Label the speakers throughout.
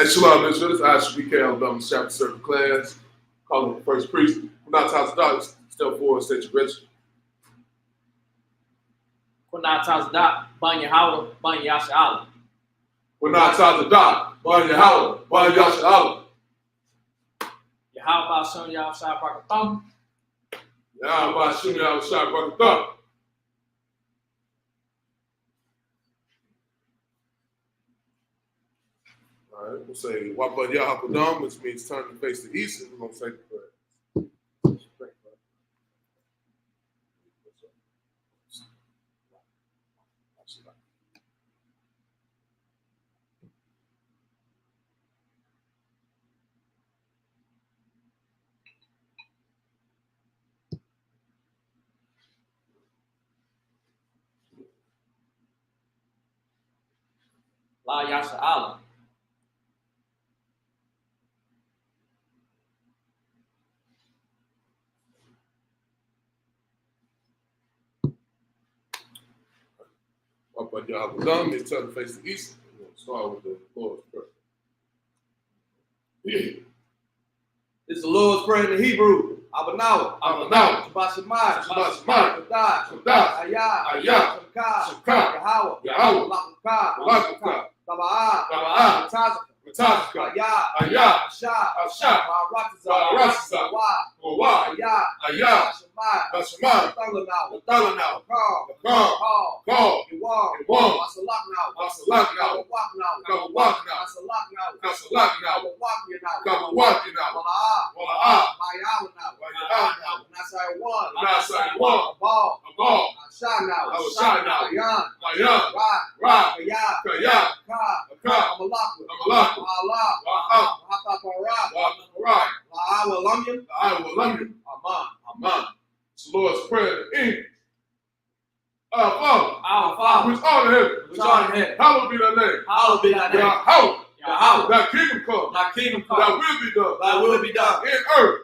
Speaker 1: Hey, Shalom, Israel. This is ISBK Alabama Sabbath Service class. Calling the first priest. We're not talking about step forward, state your register.
Speaker 2: We're not talking about Banya Howard, Banya Yasha Allah.
Speaker 1: We're not talking about Banya Howard, Banya Yasha Allah.
Speaker 2: Yahweh Shem Yahweh Shai Barakatham.
Speaker 1: Yahweh Shem Yahweh Shai Barakatham. All right, we'll say Wabad Yahakadam, which means turn to face the east, and we're going to say the prayer.
Speaker 2: La Yasha Allah.
Speaker 1: Wabad Yahakadam means turn to face the east. We're going to start with the Lord's Prayer.
Speaker 3: This is the Lord's Prayer in the Hebrew. Abanawa. Shabbat Shemai.
Speaker 1: Shaddai. Ayah. Shemka. Yahweh. Lakuka. Taba'ah. Matazaka. Ayah. Asha. Baratazah. Gawah. Ayah. Bashemai. Talanaw. Call. Iwam. Masalaknaw. Gawaknaw. Kasalaknaw. Gawaknaw. Wala'ah. Mayawanaw. Nasai one. Abal. Ashanaw. Ayan. Ra. Kaya. Ka. Amalakwa. Allah. I will love you. Amen. It's the Lord's Prayer in English. Our Father, which art in heaven, hallowed be thy name. Yahweh, thy kingdom come. Thy will be done. In earth,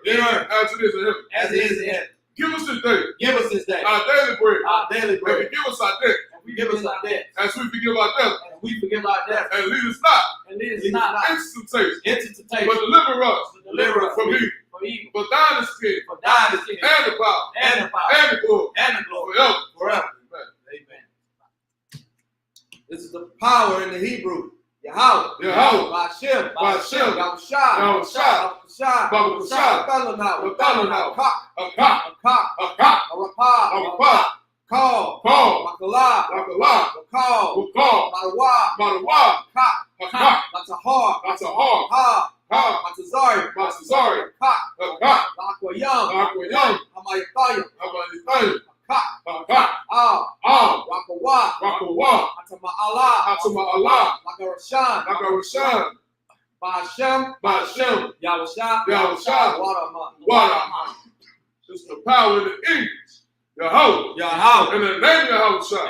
Speaker 1: as it is in heaven. Give us this day. Our daily bread. And forgive us our debt. As we forgive our debtors. And lead us not into temptation. But deliver us from evil. For thine is the kingdom. And the power. And the glory. Forever. Amen.
Speaker 3: This is the power in the Hebrew. Yahweh. Ba'ashem. Yahushua. Talanaw. Arapah. Call. Makalah. Madawa. Latahar. Matazari. Lakwayam. Hamayatayam. Rakawa. Atama'Allah. Lakarashan. Ba'ashem. Yahusha.
Speaker 1: Water. This is the power in the English. Yahweh. In the name of Yahushua.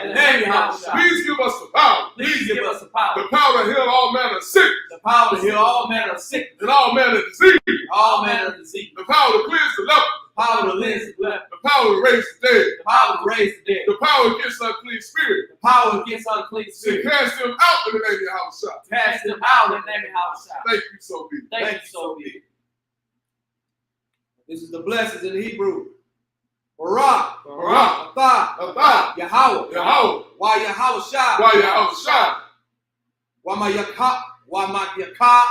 Speaker 1: Please give us the power. The power to heal all manner of sickness. And all manner of disease. The power to cleanse the leper. The power to raise the dead. The power against unclean spirit. To cast them out in the name of Yahushua. Thank you so be.
Speaker 3: This is the blessings in the Hebrew. Barak.
Speaker 1: Atah.
Speaker 3: Yahweh. Wa Yahushua. Wa Mayaka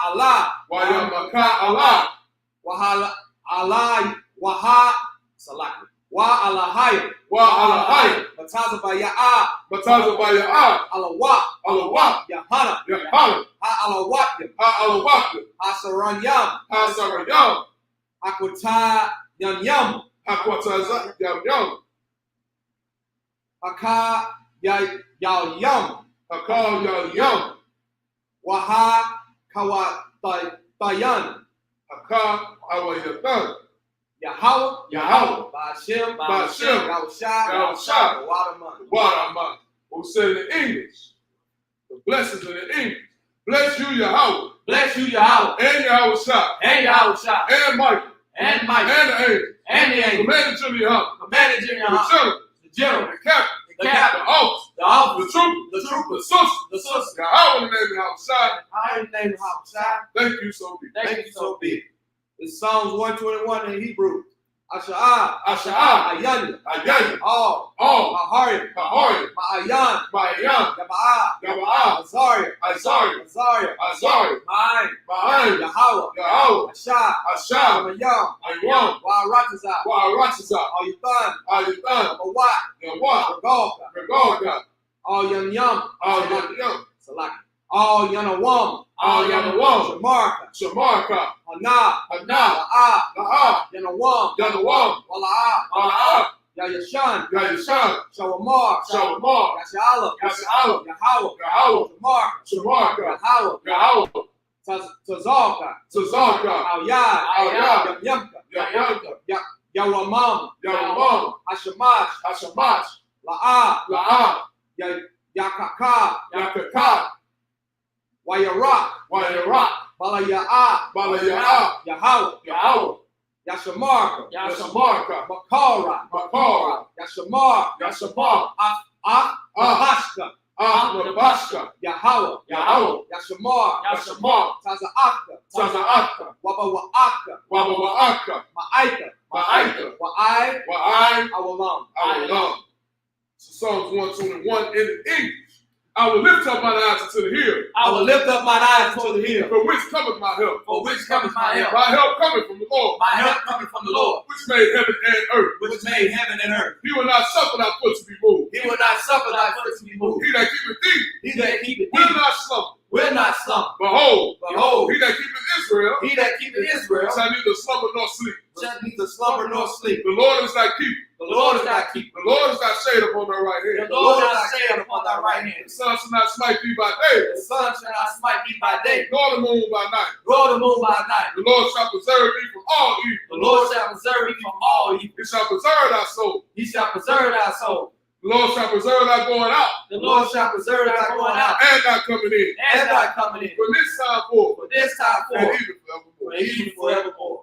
Speaker 3: Allah. Wa Alahaya. Mataza Baya'ah. Alawat. Yahana. Alawat. Asaranyam. Akwata Yam. Haka Yam. Waha Kawatayan. Yahweh. Ba'ashem. Yahushua.
Speaker 1: Waterman. We'll say it in English. The blessings in the English. Bless you, Yahweh. And Yahushua. And Michael. And the angel. Commanded Jimmy the general. The captain. The officer. The trooper. The sister. Yahweh in the name of Yahushua.
Speaker 3: in the name of Hawashai.
Speaker 1: Thank you, so be.
Speaker 3: Thank you, so be it. It's Psalms 121 in Hebrew. Asha'ah,
Speaker 1: Asha'ah,
Speaker 3: Ayanya,
Speaker 1: Ayanya,
Speaker 3: All,
Speaker 1: Maharim,
Speaker 3: Ma'ayan,
Speaker 1: Ma'ayan,
Speaker 3: Yaba'ah,
Speaker 1: Yaba'ah,
Speaker 3: Azariah,
Speaker 1: Azariah,
Speaker 3: Ma'ayin,
Speaker 1: Yahweh,
Speaker 3: Yahweh, Ashah,
Speaker 1: Ashah,
Speaker 3: Ayam, Wa'aratazah, Al-Yuthan, Yawat,
Speaker 1: Regoga,
Speaker 3: Al Yam,
Speaker 1: Salaki,
Speaker 3: Al Yanawam, Shamarka, Hana, La'ah, Yanawam, Wala'ah, Yayashan, Shawamar, Yasha'ala, Yahweh,
Speaker 1: Shamarka,
Speaker 3: Yahweh,
Speaker 1: Yahweh,
Speaker 3: Tazalka, Al-Yad, Yamka, Yawamam, Hashamash, La'ah, Yakaka, Wayarak, Balaya'ah, Yahweh, Yashamarka, Makara, Yashamar,
Speaker 1: Nabashka,
Speaker 3: Yahweh, Yashamar, Taza'aka,
Speaker 1: Wabawa'aka,
Speaker 3: Ma'aika, Wa'ai, Awalam.
Speaker 1: So Psalms 121 in English. I will lift up mine eyes unto the hill.
Speaker 3: I will lift up mine eyes unto the hill.
Speaker 1: For which cometh my help?
Speaker 3: For which cometh my help?
Speaker 1: My help cometh from the Lord.
Speaker 3: My help cometh from the Lord,
Speaker 1: Which made heaven and earth.
Speaker 3: which made heaven and earth.
Speaker 1: He will not suffer thy foot to be moved.
Speaker 3: He will not suffer thy foot to be moved.
Speaker 1: He that keepeth thee
Speaker 3: He that keepeth
Speaker 1: will
Speaker 3: thee
Speaker 1: not slumber.
Speaker 3: will not slumber.
Speaker 1: Behold,
Speaker 3: Behold,
Speaker 1: he that keepeth Israel
Speaker 3: he that keepeth Israel
Speaker 1: shall neither slumber nor sleep.
Speaker 3: shall neither slumber nor sleep.
Speaker 1: The Lord is thy keeper.
Speaker 3: The Lord is thy keeper.
Speaker 1: The Lord is thy shade upon thy right hand.
Speaker 3: The Lord is thy shade upon thy right hand.
Speaker 1: The sun shall not smite thee by day,
Speaker 3: The sun shall not smite thee by day,
Speaker 1: nor the moon by night.
Speaker 3: nor the moon by night.
Speaker 1: The Lord shall preserve thee from all evil.
Speaker 3: The Lord shall preserve thee from all evil.
Speaker 1: He shall preserve thy soul.
Speaker 3: He shall preserve thy soul.
Speaker 1: The Lord shall preserve thy going out
Speaker 3: The Lord shall preserve thy going out
Speaker 1: and thy coming in.
Speaker 3: and thy coming in.
Speaker 1: From this time forth
Speaker 3: For this time
Speaker 1: and
Speaker 3: forth,
Speaker 1: even forevermore.
Speaker 3: and even forevermore.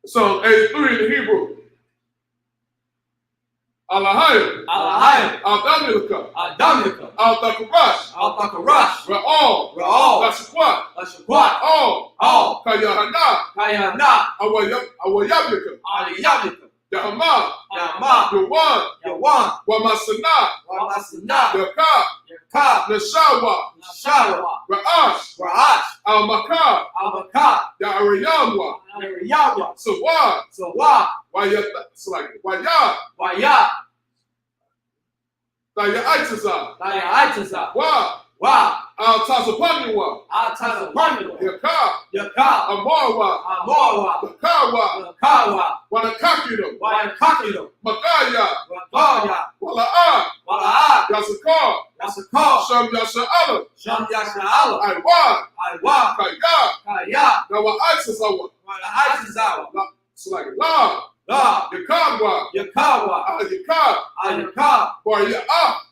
Speaker 1: So, 83 in the Hebrew. Alahayim, Al-Damilka,
Speaker 3: Adamika,
Speaker 1: Al-Takarash,
Speaker 3: Al-Takarash,
Speaker 1: Ra'al,
Speaker 3: Ra'al,
Speaker 1: Lashakwat,
Speaker 3: Lashakwat,
Speaker 1: All, Kayahana,
Speaker 3: Kayana,
Speaker 1: Awayabika,
Speaker 3: Aliyabika,
Speaker 1: Yahama,
Speaker 3: Yama,
Speaker 1: Yawan,
Speaker 3: Yawan,
Speaker 1: Wamasana,
Speaker 3: Wamasana,
Speaker 1: Yakab,
Speaker 3: Yakab,
Speaker 1: Nashawa,
Speaker 3: Nashawa,
Speaker 1: Ra'ash,
Speaker 3: Ra'ash,
Speaker 1: Al-Makar,
Speaker 3: Abakar,
Speaker 1: Ya'ariyamwa,
Speaker 3: Ariyawa,
Speaker 1: Sawad,
Speaker 3: Sawa,
Speaker 1: it's like Waya,
Speaker 3: Waya,
Speaker 1: Dayaitaza,
Speaker 3: Dayaitaza,
Speaker 1: Wa, Al-Tazapanywa,
Speaker 3: Atazapanu,
Speaker 1: Yakab,
Speaker 3: Yakab,
Speaker 1: Amarwa,
Speaker 3: Amowa,
Speaker 1: Lakawa,
Speaker 3: Kawa,
Speaker 1: Wanakakido,
Speaker 3: Wayakakido,
Speaker 1: Makaya,
Speaker 3: Wagaya,
Speaker 1: Wala'a,
Speaker 3: Wala'a,
Speaker 1: Yasakar,
Speaker 3: Yasakar,
Speaker 1: Sham Yasha'ala,
Speaker 3: Sham Yasha'ala,
Speaker 1: Aiwa,
Speaker 3: Aiwa,
Speaker 1: Kaya,
Speaker 3: Kaya,
Speaker 1: Nawa'aitazawa.
Speaker 3: Wala'izawa,
Speaker 1: It's like La,
Speaker 3: La,
Speaker 1: Yakabwa,
Speaker 3: Yakawa,
Speaker 1: Yakab,
Speaker 3: Ayaka,
Speaker 1: Waya,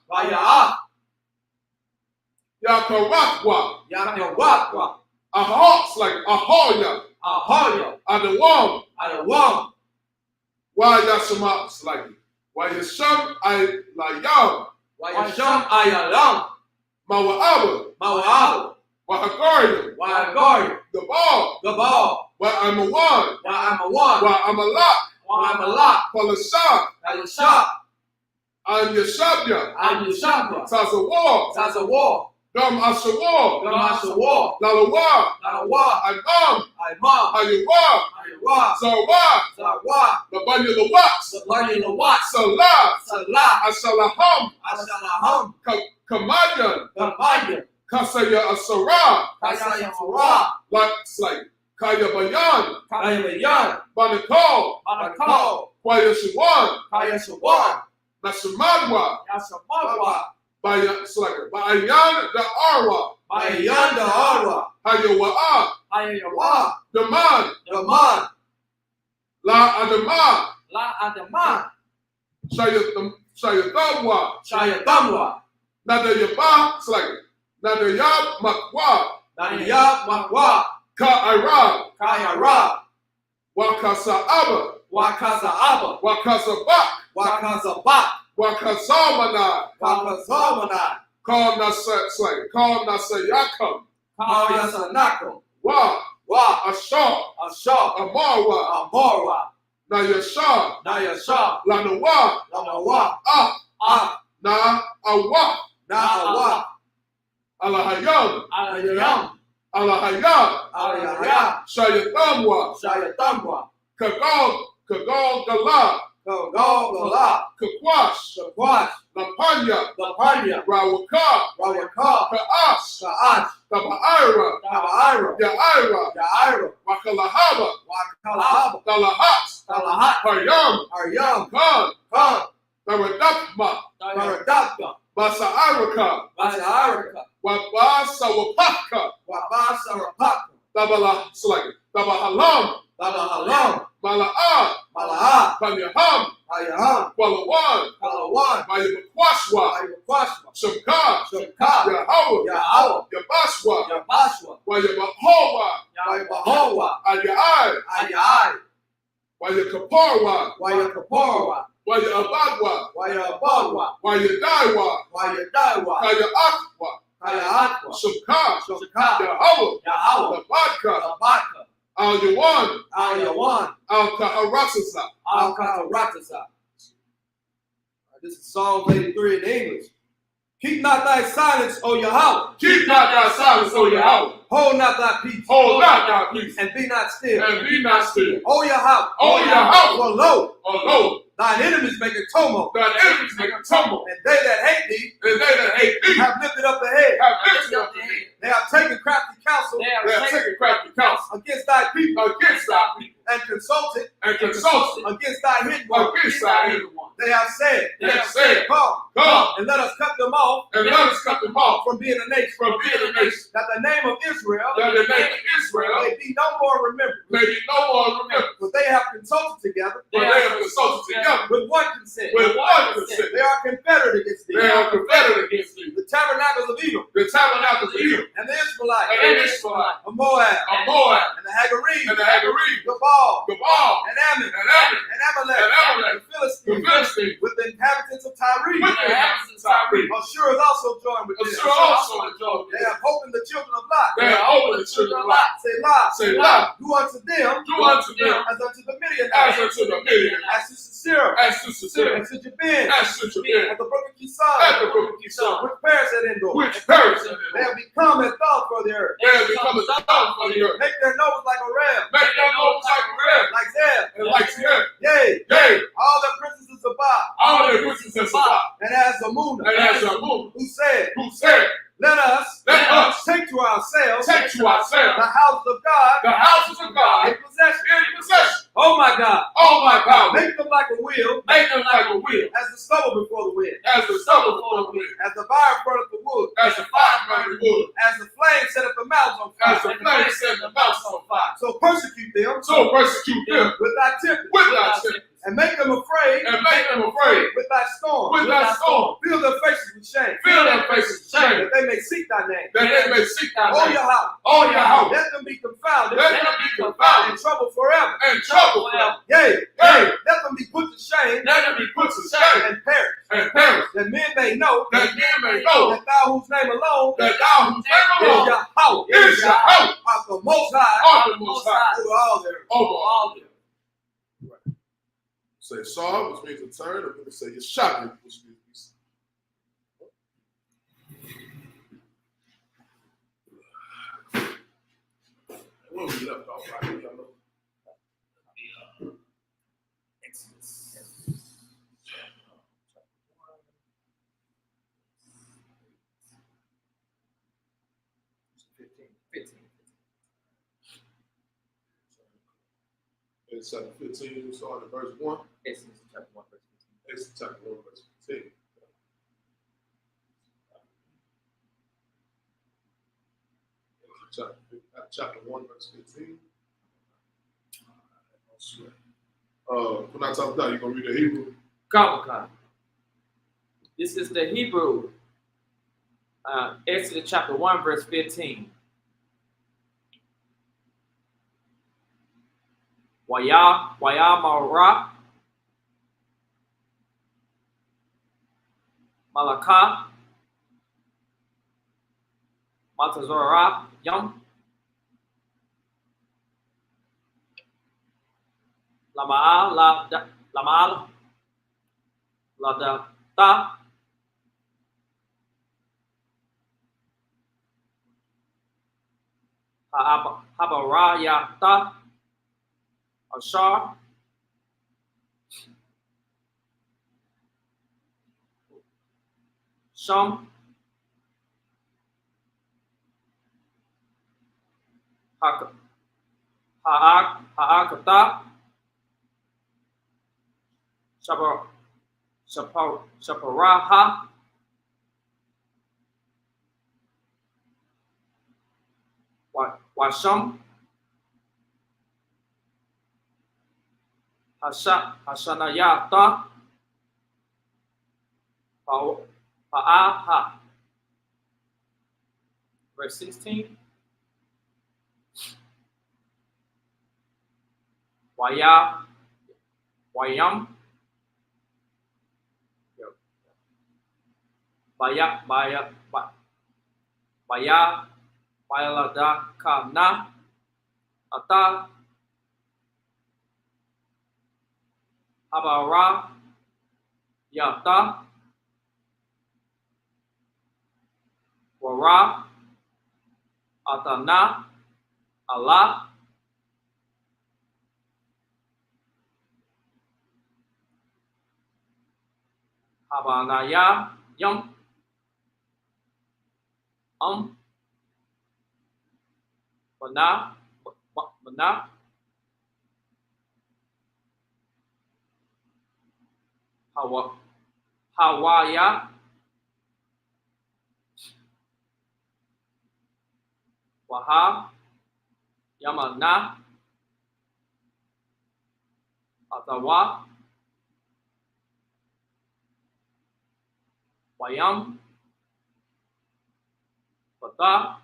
Speaker 3: Waya,
Speaker 1: Yakarakwa,
Speaker 3: Yakawakwa,
Speaker 1: It's like Ahoya,
Speaker 3: Ahoyo,
Speaker 1: Adawam,
Speaker 3: Adawam,
Speaker 1: Wayashama, it's like Wayasham, I Layam,
Speaker 3: Wayasham Ayalam,
Speaker 1: Mawa'aba,
Speaker 3: Mawa'abu,
Speaker 1: Wahagaria,
Speaker 3: Wayagori,
Speaker 1: Gabal,
Speaker 3: Gabal,
Speaker 1: Wa'amawan,
Speaker 3: Wa'amawan,
Speaker 1: Wa'amalak,
Speaker 3: Wa'amalak,
Speaker 1: Palashah,
Speaker 3: Alashab,
Speaker 1: and Yashabya,
Speaker 3: Ayushabra,
Speaker 1: Tazawar,
Speaker 3: Tazawar,
Speaker 1: Dam Ashawar,
Speaker 3: Gamashawar,
Speaker 1: Lalawa,
Speaker 3: Nalawa,
Speaker 1: Anam,
Speaker 3: Aimam,
Speaker 1: Ayawa,
Speaker 3: Ayawa,
Speaker 1: Zawa,
Speaker 3: Zawa,
Speaker 1: Labanya Lawats,
Speaker 3: Sabani Lawat,
Speaker 1: Salah,
Speaker 3: Salah,
Speaker 1: Asalaham,
Speaker 3: Asalaham,
Speaker 1: Kamayan,
Speaker 3: Kamaya,
Speaker 1: Kasaya Asara,
Speaker 3: Kasaya Hurrah,
Speaker 1: like Kaya Bayan,
Speaker 3: Kayayan,
Speaker 1: Banakal,
Speaker 3: Anakal,
Speaker 1: Kwayashawan,
Speaker 3: Kayashawan,
Speaker 1: Nashamadwa,
Speaker 3: Yasamadwa,
Speaker 1: Bayan the Arwa,
Speaker 3: Bayanda Arwa,
Speaker 1: Hayawa'a,
Speaker 3: Ayawa,
Speaker 1: Daman,
Speaker 3: Daman,
Speaker 1: La Adama,
Speaker 3: La Adama,
Speaker 1: Shayathamwa,
Speaker 3: Shayadamwa,
Speaker 1: Nadayaba, it's like Nadayab Makwa,
Speaker 3: Daniya Makwa,
Speaker 1: Ka Irab,
Speaker 3: Kaya Ra.
Speaker 1: Wakasa Abba.
Speaker 3: Wakasa Abba.
Speaker 1: Wakasa Bak.
Speaker 3: Wakasa Bak.
Speaker 1: Wakazalmanai.
Speaker 3: Wakazalmanai.
Speaker 1: Call Nasay. Call Nasayakum.
Speaker 3: Kaya Nakum.
Speaker 1: Wa.
Speaker 3: Wa.
Speaker 1: Ashar.
Speaker 3: Ashar.
Speaker 1: Amarwa.
Speaker 3: Amarwa.
Speaker 1: Nayashar.
Speaker 3: Nayashar.
Speaker 1: Lanawa.
Speaker 3: Lanawa.
Speaker 1: Ah. Na Awa.
Speaker 3: Nahawa.
Speaker 1: Alahayam.
Speaker 3: Alayam.
Speaker 1: Alahayam.
Speaker 3: Alayam.
Speaker 1: Shayatamwa.
Speaker 3: Shayatamwa.
Speaker 1: Kagol Gala.
Speaker 3: Go Gala.
Speaker 1: Kakwash.
Speaker 3: Shakwash.
Speaker 1: Lapanya.
Speaker 3: Lapanya.
Speaker 1: Rawaka.
Speaker 3: Rawaka.
Speaker 1: Kaash.
Speaker 3: Kaash.
Speaker 1: Tabaira.
Speaker 3: Tabaira.
Speaker 1: Yaira.
Speaker 3: Yaira.
Speaker 1: Wakalahaba.
Speaker 3: Wakalahaba.
Speaker 1: Talahat.
Speaker 3: Talahat.
Speaker 1: Haryam.
Speaker 3: Aryam.
Speaker 1: Khan.
Speaker 3: Khan.
Speaker 1: Taradakma.
Speaker 3: Taradaka.
Speaker 1: Basairaka.
Speaker 3: Basairaka.
Speaker 1: Wabasawapaka.
Speaker 3: Wabasarapaka.
Speaker 1: Tabahalam.
Speaker 3: Tabahalam.
Speaker 1: Mala'ah.
Speaker 3: Mala'ah.
Speaker 1: Panyaham.
Speaker 3: Ayaham.
Speaker 1: Kwalawan.
Speaker 3: Kalawan.
Speaker 1: Mayabakwashwa.
Speaker 3: Ayakwashwa.
Speaker 1: Shamka.
Speaker 3: Shamka.
Speaker 1: Yahawah.
Speaker 3: Yahawah.
Speaker 1: Yabashwa.
Speaker 3: Yabashwa.
Speaker 1: Wayabahowa.
Speaker 3: Yabahowa.
Speaker 1: Ayai.
Speaker 3: Ayai.
Speaker 1: Wayakaparwa.
Speaker 3: Wayakaparwa.
Speaker 1: Wayabadwa.
Speaker 3: Wayabadwa.
Speaker 1: Wayadaiwa.
Speaker 3: Wayadaiwa.
Speaker 1: Kayaakwa.
Speaker 3: Kayaakwa.
Speaker 1: Shamka.
Speaker 3: Shamka.
Speaker 1: Yahawah.
Speaker 3: Yahawah.
Speaker 1: Labadka.
Speaker 3: Labadka.
Speaker 1: Al-Yawan.
Speaker 3: Al-Yawan.
Speaker 1: Al-Kaharatasa.
Speaker 3: Al-Kaharatasa. This is Psalm 83 in English. Keep not thy silence, O Yahweh.
Speaker 1: Keep not thy silence, O Yahweh.
Speaker 3: Hold not thy peace.
Speaker 1: Hold not thy peace.
Speaker 3: And be not still.
Speaker 1: And be not still.
Speaker 3: O Yahweh.
Speaker 1: O Yahweh.
Speaker 3: For lo,
Speaker 1: lo,
Speaker 3: thine enemies make a tumult.
Speaker 1: thine enemies make a tumult.
Speaker 3: And they that hate thee.
Speaker 1: And they that hate thee.
Speaker 3: Have lifted up the head.
Speaker 1: Have lifted up the head.
Speaker 3: They have taken crafty counsel.
Speaker 1: They have taken crafty counsel.
Speaker 3: Against thy people.
Speaker 1: Against thy people.
Speaker 3: And consulted.
Speaker 1: Consulted.
Speaker 3: Against thy hidden one.
Speaker 1: Against thy hidden one.
Speaker 3: They have said.
Speaker 1: Come.
Speaker 3: And let us cut them off.
Speaker 1: And let us cut them off.
Speaker 3: From being a nation.
Speaker 1: From being a nation.
Speaker 3: That the name of Israel.
Speaker 1: That the name of Israel.
Speaker 3: May be no more remembered.
Speaker 1: May be no more remembered.
Speaker 3: For they have consulted together.
Speaker 1: For they have consulted together.
Speaker 3: With one consent.
Speaker 1: With one consent.
Speaker 3: They are confederate against thee.
Speaker 1: They are confederate against thee.
Speaker 3: The tabernacles of Edom.
Speaker 1: The tabernacles of Edom.
Speaker 3: And the Israelites.
Speaker 1: And the Israelites.
Speaker 3: Of Moab.
Speaker 1: Of Moab.
Speaker 3: And the Hagarene.
Speaker 1: And the Hagarene.
Speaker 3: Gabal.
Speaker 1: Gabal.
Speaker 3: And Ammon.
Speaker 1: And Ammon.
Speaker 3: And Amalek.
Speaker 1: And Amalek.
Speaker 3: And Philistine.
Speaker 1: The Philistines.
Speaker 3: With the inhabitants of Tyre.
Speaker 1: With the inhabitants of Tyre.
Speaker 3: Ashur is also joined with them.
Speaker 1: Ashur also joined with
Speaker 3: They
Speaker 1: them.
Speaker 3: have opened the children of Lot.
Speaker 1: They have opened the children of Lot.
Speaker 3: Say Lot.
Speaker 1: Say Lot.
Speaker 3: Do unto them.
Speaker 1: Do unto them.
Speaker 3: As unto the Midianites.
Speaker 1: As unto the Midianites.
Speaker 3: As to Sisera.
Speaker 1: As to Sisera.
Speaker 3: As to Jabin.
Speaker 1: As to Jabin.
Speaker 3: At the brook of Kison.
Speaker 1: At the brook of Kison.
Speaker 3: Which perished at Endor.
Speaker 1: Which perished at
Speaker 3: They
Speaker 1: Endor.
Speaker 3: have become as dogs for the earth.
Speaker 1: They have become a dog for the earth.
Speaker 3: Make their nose like a ram.
Speaker 1: Make their nose like a ram.
Speaker 3: Like Zeb.
Speaker 1: And like Zeb.
Speaker 3: Yea.
Speaker 1: Yea.
Speaker 3: All the princes of Sabbath.
Speaker 1: All their princes of Sabbath.
Speaker 3: And as Amunah.
Speaker 1: And as Amunah.
Speaker 3: Who said. Let us take to ourselves the houses of God,
Speaker 1: the houses of God
Speaker 3: in possession.
Speaker 1: Oh
Speaker 3: my God.
Speaker 1: Oh my God.
Speaker 3: Make them like a wheel.
Speaker 1: Make them like a wheel.
Speaker 3: As the stubble before the wind.
Speaker 1: As the stubble before the wind.
Speaker 3: As the fire burneth the wood.
Speaker 1: As the fire burneth the wood.
Speaker 3: As the flame setteth the mountains on fire.
Speaker 1: As the flame setteth the mountains on fire.
Speaker 3: So persecute them.
Speaker 1: So persecute them.
Speaker 3: With thy tempest.
Speaker 1: With thy tempest.
Speaker 3: And make them afraid.
Speaker 1: And make them afraid.
Speaker 3: With thy storm.
Speaker 1: With thy storm.
Speaker 3: Fill their faces with shame.
Speaker 1: Fill their faces with shame.
Speaker 3: That they may seek thy name.
Speaker 1: That they may seek thy name.
Speaker 3: Yahweh.
Speaker 1: Oh Yahweh.
Speaker 3: Let them be confounded.
Speaker 1: Let them be confounded.
Speaker 3: In trouble forever.
Speaker 1: And trouble forever.
Speaker 3: Yea.
Speaker 1: Yea.
Speaker 3: Let them be put to shame.
Speaker 1: Let them be put to shame.
Speaker 3: And perish.
Speaker 1: And perish.
Speaker 3: That men may know.
Speaker 1: That men may know.
Speaker 3: That thou whose name alone.
Speaker 1: That thou whose name alone.
Speaker 3: Is Yahweh.
Speaker 1: Is Yahweh.
Speaker 3: Of the Most High.
Speaker 1: Of the Most High.
Speaker 3: Over all there.
Speaker 1: Over all there. Say saw, which means a turn. I'm going to say Yeshua, which means where we left off, right? Y'all know. Exodus.
Speaker 2: 15.
Speaker 1: In chapter 15, we saw in verse 1.
Speaker 2: Exodus chapter 1, verse 15.
Speaker 1: Exodus chapter 1, verse 15. Chapter 1, verse 15. When I talk about, you're going to read the Hebrew?
Speaker 2: Come. This is the Hebrew. Exodus chapter 1, verse 15. Waya Mara, Malaka, Matazora, Yum, Lamaal, Ladata, Habarayata, Ashar, Shum, Haakata, Shaparaha, Washam, Hashanayata, Pa'aha. Verse 16. Wayam, Bayalada Kana, Ata, Habara, Yata, Wara, Atana, Allah, Habanaya, Yum, Mana, Hawaya, Waha, Yamana, Atawa, Wayam, Pata,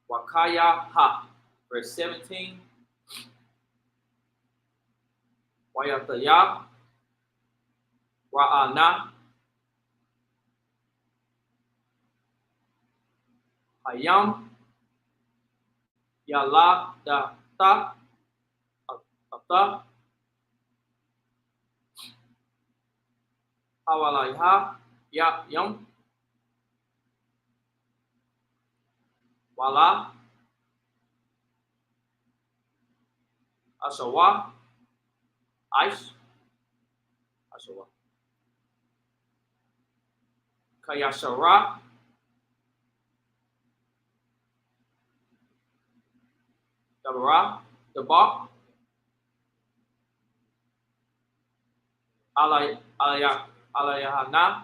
Speaker 2: Wakaya Ha. Verse 17. Wayataya, Ra'ana, Hayam, Yala, Ta, Ata, Hawalaiha, Yum, Wala, Ashawa, Ashawa, Kayashara, Dabara, Daba, Alayahana,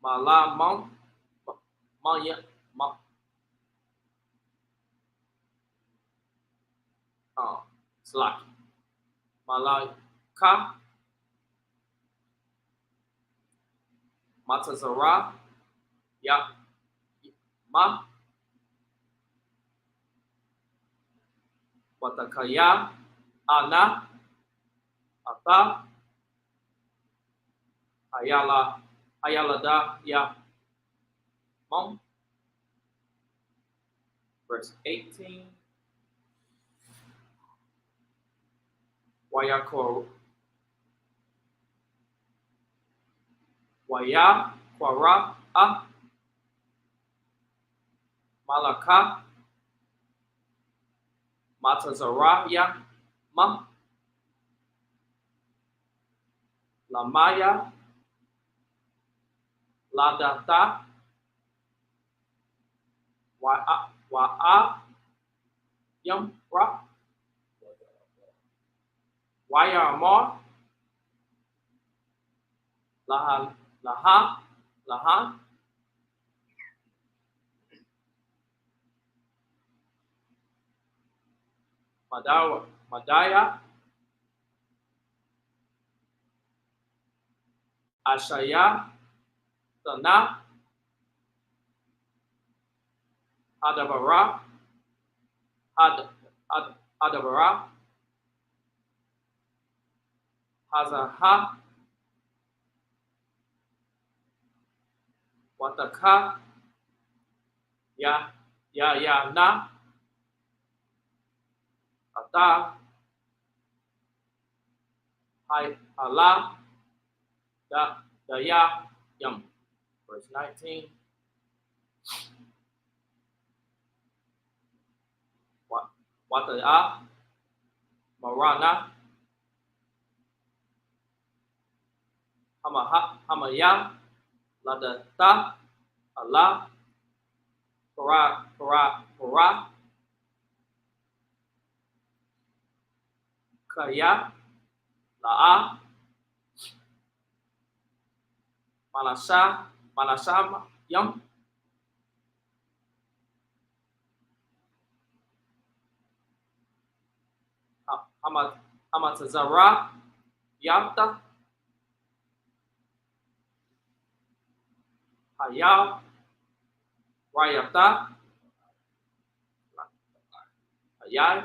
Speaker 2: Malamon, Manya, Slack, Malaka, Matazara, Ma, Watakaya, Ana, Ata, Ayalada, Mom. Verse 18. Wayakor, Kwara, Malaka, Matazara, Ma, Lamaya, Ladata, Wa'a, Ra, Wayamar, Lahan, Madaya, Ashaya, Sana, Hadabara, Hadabara, Hazaha, Wataka, Na, Ata, Hala, Daya, Yum. Verse 19. Wataya, Marana, Hamaya, Ladata, Allah, Para, Kaya, La'a, Manasam, Yum, Hamatazara, Yafta, Hayab, Rayafta, Hayai,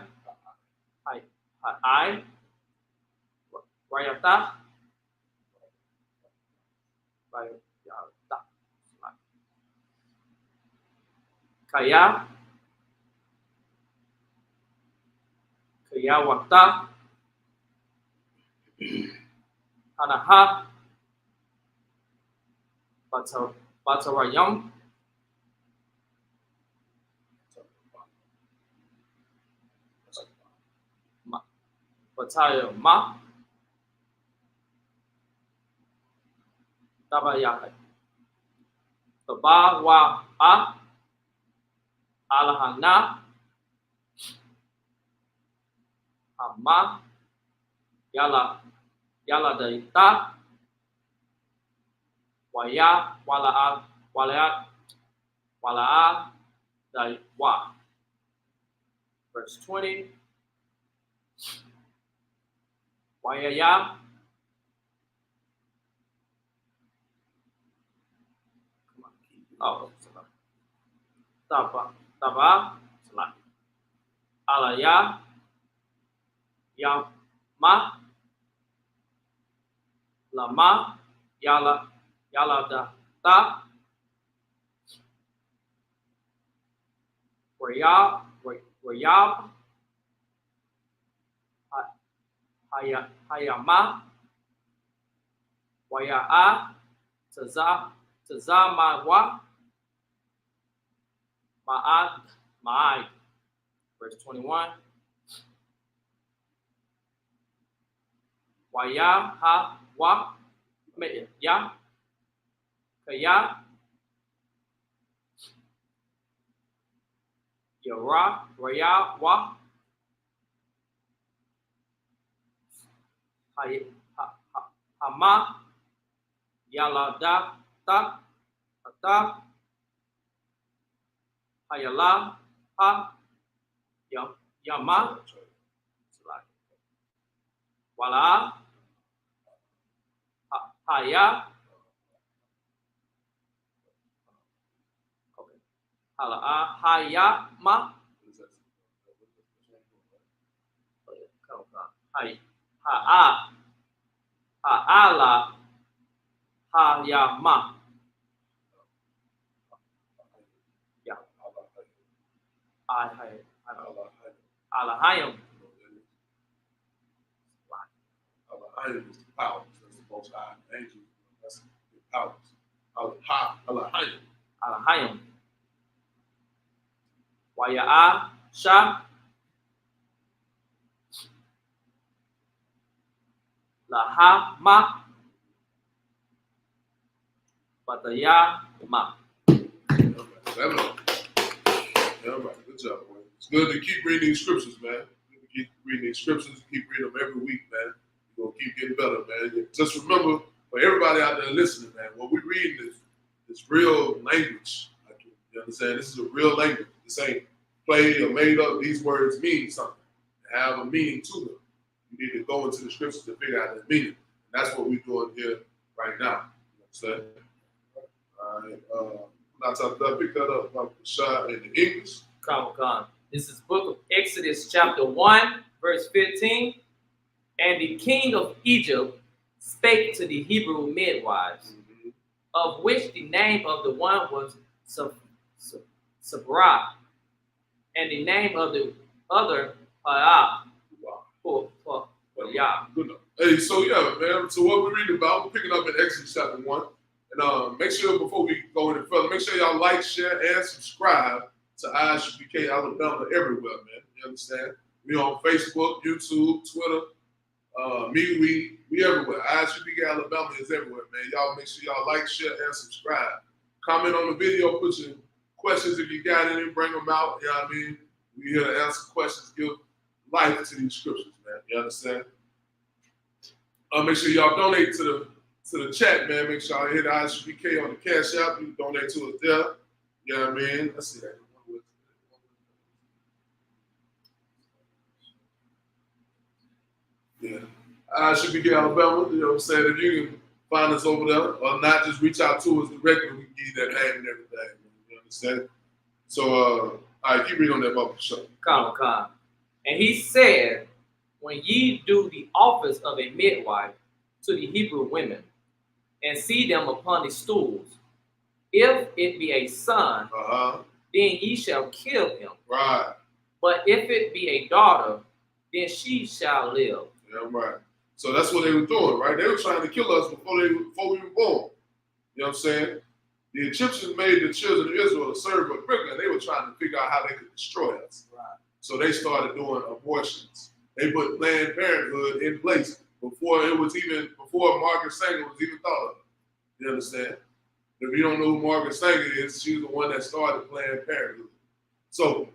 Speaker 2: Hai, Rayafta, Rayafta, Kaya, Wakta, Hanaha, Batarayam, Batayama, Tabayai, Tabawa, Alahana, Hama, Yala Daita, Waya, Wala'a, Daiwa. Verse 20. Wayaya, Taba, Alaya, Yama, Lama, Yala da, Rayab, Hayama, Waya'a, Tazamawa, Ma'ad. Verse 21. Waya, Ya, Kaya, Raya, Hama, Yalada, Ata, Hayala, Yama, Wala, Haya, Hayama, Ha'ala, Hayama. Yeah. Alahayim.
Speaker 1: Alahayim is the powers. That's the most high angel. That's the powers. Alahayim.
Speaker 2: Waya'a, Sha, Lahama, Bataya, Ma.
Speaker 1: All right, good job, boy. It's good to keep reading these scriptures, man. Good to keep reading these scriptures, keep reading them every week, man. You're going to keep getting better, man. Just remember, for everybody out there listening, man, what we reading is real language. You understand? This is a real language. This ain't played or made up. These words mean something. have a meaning to them. You need to go into the scriptures to figure out the meaning. And that's what we're doing here right now. You know what I'm saying? All right. Now, I pick that up from Shah in the English.
Speaker 2: Come. This is book of Exodus chapter 1, verse 15. And the king of Egypt spake to the Hebrew midwives, of which the name of the one was Sabrah, and the name of the other Ha'ah. Yeah.
Speaker 1: Hey, so yeah, man. So what we're reading about, we're picking up in Exodus chapter 1. And make sure before we go any further, make sure y'all like, share, and subscribe to ISUPK Alabama everywhere, man. You understand? We on Facebook, YouTube, Twitter, we everywhere. ISUPK Alabama is everywhere, man. Y'all make sure y'all like, share, and subscribe. Comment on the video, put your questions if you got any, bring them out. You know what I mean? We here to answer questions, give life to these scriptures, man. You understand? Make sure y'all donate to the chat, man. Make sure y'all hit ISUPK on the Cash App. You can donate to us there. You know what I mean? Let's see that. Yeah. ISUPK Alabama, you know what I'm saying? If you can find us over there or not, just reach out to us directly. We can give you that name and everything. You understand? So, all right, keep reading on that about the show.
Speaker 2: Come. And he said, when ye do the office of a midwife to the Hebrew women, and see them upon the stools, if it be a son, then ye shall kill him.
Speaker 1: Right.
Speaker 2: But if it be a daughter, then she shall live.
Speaker 1: Yeah, right. So that's what they were doing, right? They were trying to kill us before we were born. You know what I'm saying? The Egyptians made the children of Israel serve a brick, and they were trying to figure out how they could destroy us. Right. So they started doing abortions. They put Planned Parenthood in place before Margaret Sanger was even thought of. You understand? If you don't know who Margaret Sanger is, she's the one that started Planned Parenthood. So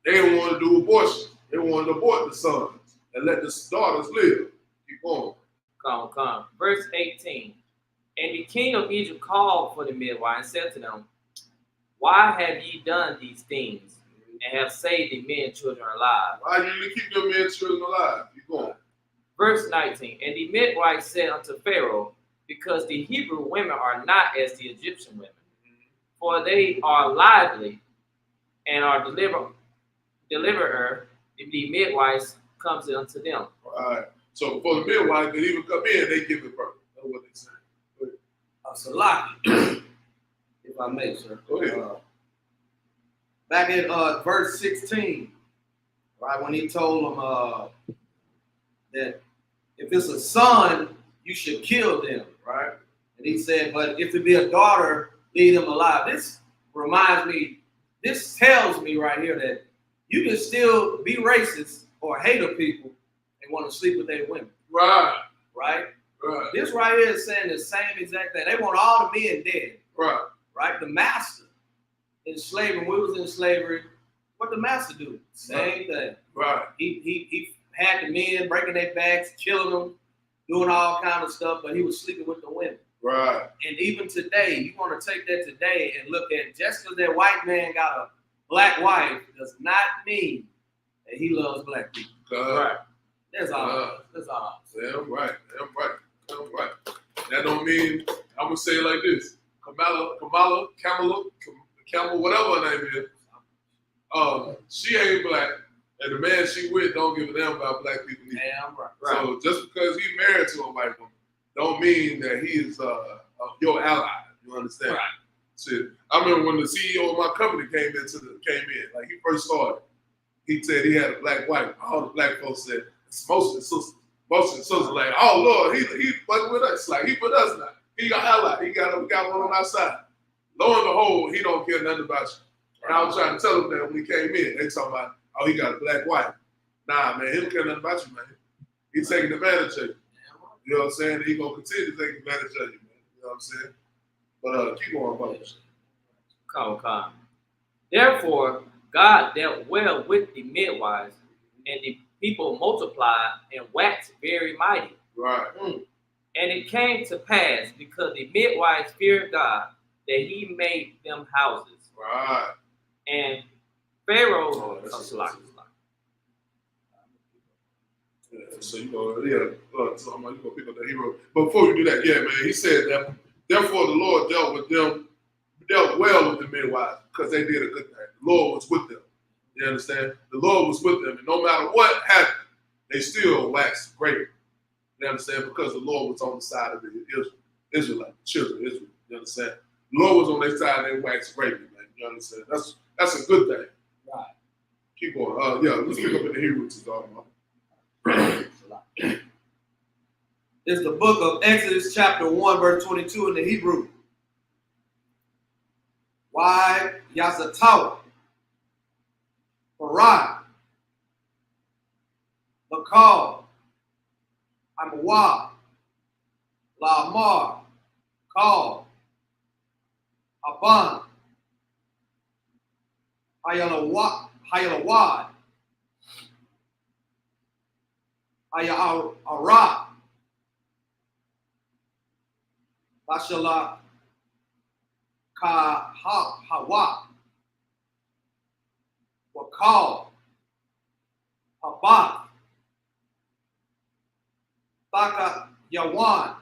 Speaker 1: they didn't want to do abortion. They wanted to abort the sons and let the daughters live. Keep on.
Speaker 2: Come. Verse 18. And the king of Egypt called for the midwife and said to them, why have ye done these things and have saved the men and children alive?
Speaker 1: Why do you keep your men and children alive? Keep going.
Speaker 2: Verse 19. And the midwife said unto Pharaoh, because the Hebrew women are not as the Egyptian women, for they are lively and are deliverer. The midwives comes unto them.
Speaker 1: All right. So before the midwife could even come in, they give it birth. That's what they say.
Speaker 3: Salaki, if I may, sir.
Speaker 1: Go ahead.
Speaker 3: Back in verse 16, right, when he told them that if it's a son, you should kill them, right? And he said, but if it be a daughter, leave them alive. This tells me right here that you can still be racist or hate of people and want to sleep with their women.
Speaker 1: Right.
Speaker 3: Right? Right. This right here is saying the same exact thing. They want all the men dead.
Speaker 1: Right.
Speaker 3: Right? The master in slavery, when we was in slavery, what the master do? Same thing.
Speaker 1: Right.
Speaker 3: He had the men breaking their backs, killing them, doing all kind of stuff, but he was sleeping with the women.
Speaker 1: Right.
Speaker 3: And even today, you want to take that today and look at just because that white man got a black wife does not mean that he loves black people.
Speaker 1: Right.
Speaker 3: That's all. That's all.
Speaker 1: Damn right. That don't mean, I'm going to say it like this. Kamala, whatever her name is, she ain't black, and the man she with don't give a damn about black people either.
Speaker 3: Damn right.
Speaker 1: So just because he married to a white woman, don't mean that he is your ally. You understand?
Speaker 3: Right.
Speaker 1: Shit. I remember when the CEO of my company came in, like he first started, he said he had a black wife. All the black folks said, most of the sisters like, oh Lord, he fucking with us. Like he with us now. He got ally. We got one on our side. Lo and behold, he don't care nothing about you. And I was trying to tell him that when he came in, they talking about, oh, he got a black wife. Nah, man, he don't care nothing about you, man. He's taking advantage of you. You know what I'm saying? He gonna continue to take advantage of you, man. You know what I'm saying? But keep going, brothers.
Speaker 2: Come. Therefore, God dealt well with the midwives, and the people multiplied and waxed very mighty.
Speaker 1: Right.
Speaker 2: And it came to pass, because the midwives feared God, that he made them houses.
Speaker 1: Right.
Speaker 2: And Pharaoh,
Speaker 1: So you know, so I'm like, you gonna pick up that hero. But before you do that, yeah, man, he said that therefore the Lord dealt well with the midwives because they did a good thing. The Lord was with them. You understand? The Lord was with them, and no matter what happened, they still waxed greater. You understand? Because the Lord was on the side of the Israelite, children of Israel. You understand? The Lord was on their side, and they waxed greater, man. You understand? That's a good thing.
Speaker 3: Right.
Speaker 1: Keep going. Yeah, let's pick up in the Hebrews to talk about.
Speaker 3: It's the book of Exodus chapter 1, verse 22 in the Hebrew. Why Yazatawa, Paran, Bakal, Amawah, Lamar, Kal, Aban, Hayalawad, Hayara, Bashala, Hawa, Wakal, Habath, Baka Yawan.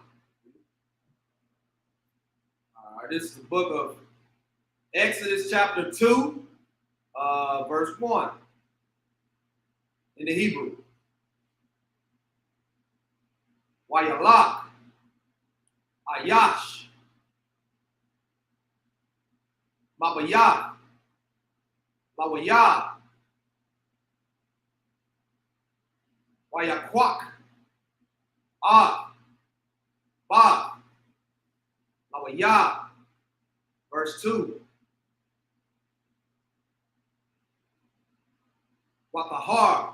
Speaker 3: This is the book of Exodus chapter 2, verse 1 in the Hebrew. Wayalak, Ayash, Mabaya, Lawaya, Wayakwak, Ba, Lawaya. Verse 2. Wakahar,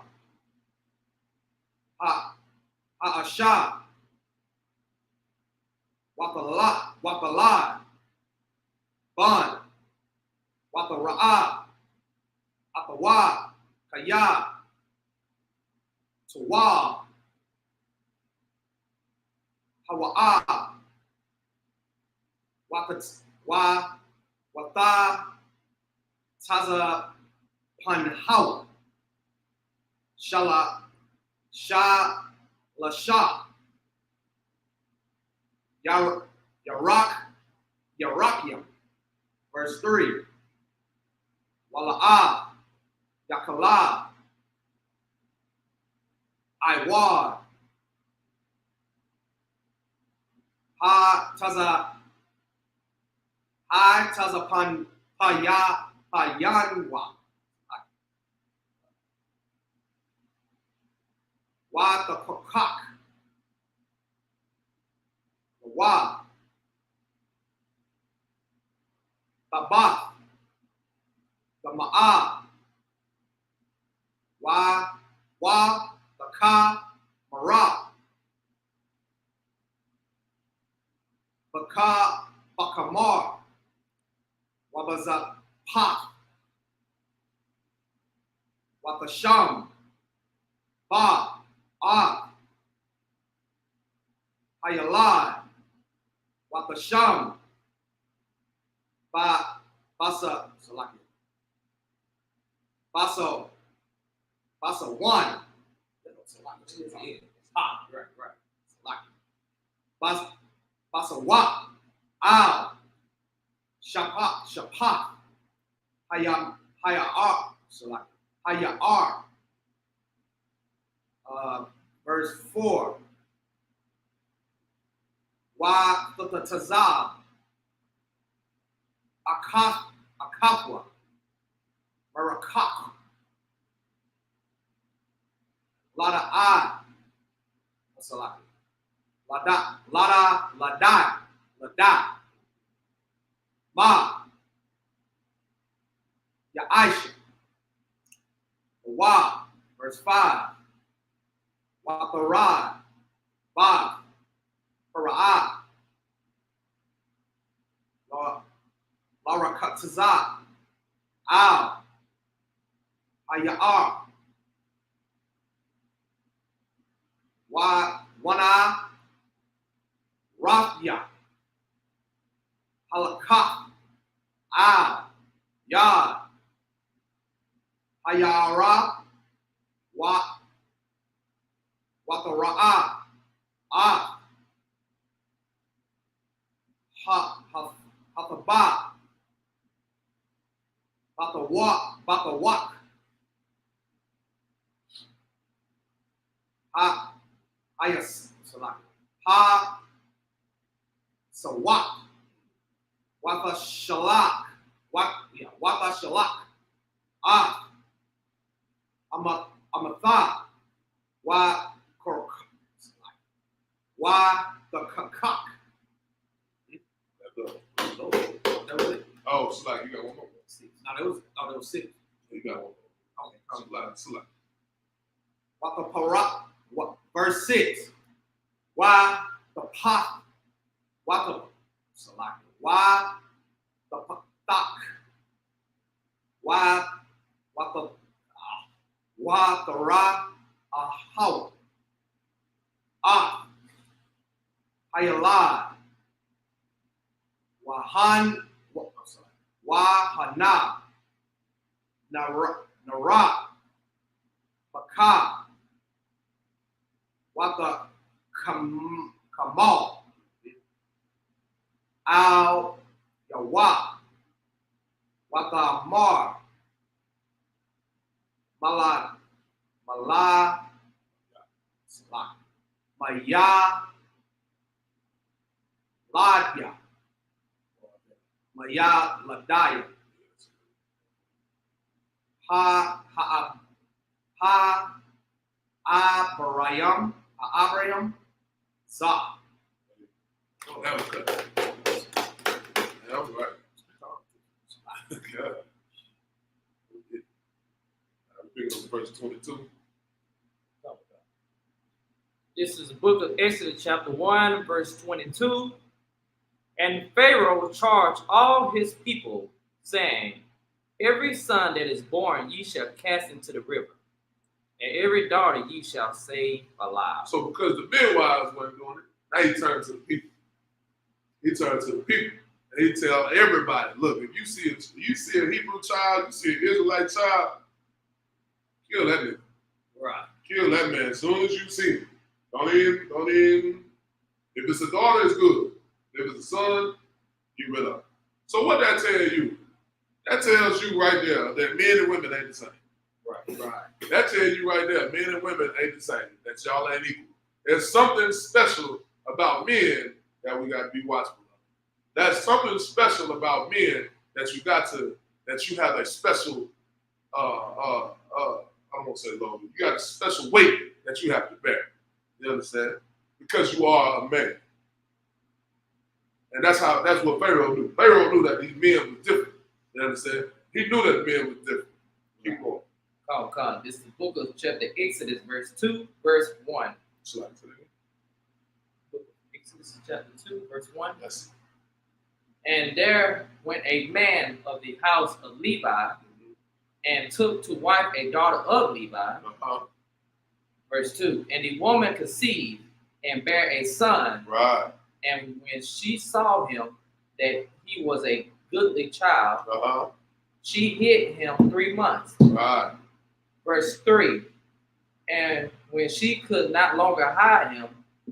Speaker 3: Ha'asha, Wakalad, Ban, Wakara'a, Akawa, Kaya, Tawa, Hawa'a, Wata, Taza, Panhawa, Shala, Sha, Lasha, Yarakyam. Verse 3. Wala'a, Yakala, Iwad, Ha Taza Payanwa, Wa the Kokak, Wa, Tabath, the Ma'a, Wa, the Ka, Mara, Baka, Bakamar, Wabaza, Pa, Wakasham, Ba, Hayalad, Wakasham, Basa, Salaki, Baso 1. It's hot, right. Salaki. Basa Wa, Al, Shapa, Hayar, Salaki, Hayar. Verse 4. Wa Tazab, Akafwa, Marakak, Lada, Salaki, Lada, Ma, Ya'aisha, Wa, verse 5. Waparad, Ba, Para'ah, Larakataza, Al, Ayar, Wana, Rafya, Halakah, Al, Yad, Hayara, Watara'a. Hataba. Batawak. Ayas. Ha. Sawak. Watashalak. Watashalak. Amatha. The kakak. That was it.
Speaker 1: Oh, Slack, you got one more.
Speaker 3: No, that was six.
Speaker 1: You got one more.
Speaker 3: Okay.
Speaker 1: Slack.
Speaker 3: Verse 6. Why the pot? Why the patak? Why the ra how? Hayalad. Wahana. Nara. Baka. Wata Kamal. Al Yawa. Wata Mar. Mala Maya Ladya. Maya Ladaya. Abraham Zah.
Speaker 1: Oh, that was good. That was right. God. I'm picking up verse 22.
Speaker 2: This is the book of Exodus, chapter 1, verse 22. And Pharaoh charged all his people, saying, every son that is born ye shall cast into the river, and every daughter ye shall save alive.
Speaker 1: So because the midwives weren't doing it, now he turned to the people. He turned to the people. And he tell everybody, look, if you see a Hebrew child, you see an Israelite child, kill that nigga.
Speaker 2: Right.
Speaker 1: Kill that man as soon as you see him. Don't even. If it's a daughter, it's good. If it's a son, get rid of it. So what that tell you? That tells you right there that men and women ain't the same.
Speaker 3: Right.
Speaker 1: That tells you right there, men and women ain't the same. That y'all ain't equal. There's something special about men that we got to be watchful of. That's something special about men that you have a special, I don't want to say load. You got a special weight that you have to bear. You understand? Because you are a man. And that's what Pharaoh knew. Pharaoh knew that these men were different. You understand? He knew that men were different. Keep going.
Speaker 2: Come. This is the book of chapter Exodus, verse 2, verse 1. Exodus chapter 2, verse 1.
Speaker 1: Yes.
Speaker 2: And there went a man of the house of Levi, and took to wife a daughter of Levi. Verse 2. And the woman conceived and bare a son.
Speaker 1: Right.
Speaker 2: And when she saw him that he was a goodly child, she hid him 3 months.
Speaker 1: Right.
Speaker 2: Verse 3. And when she could not longer hide him,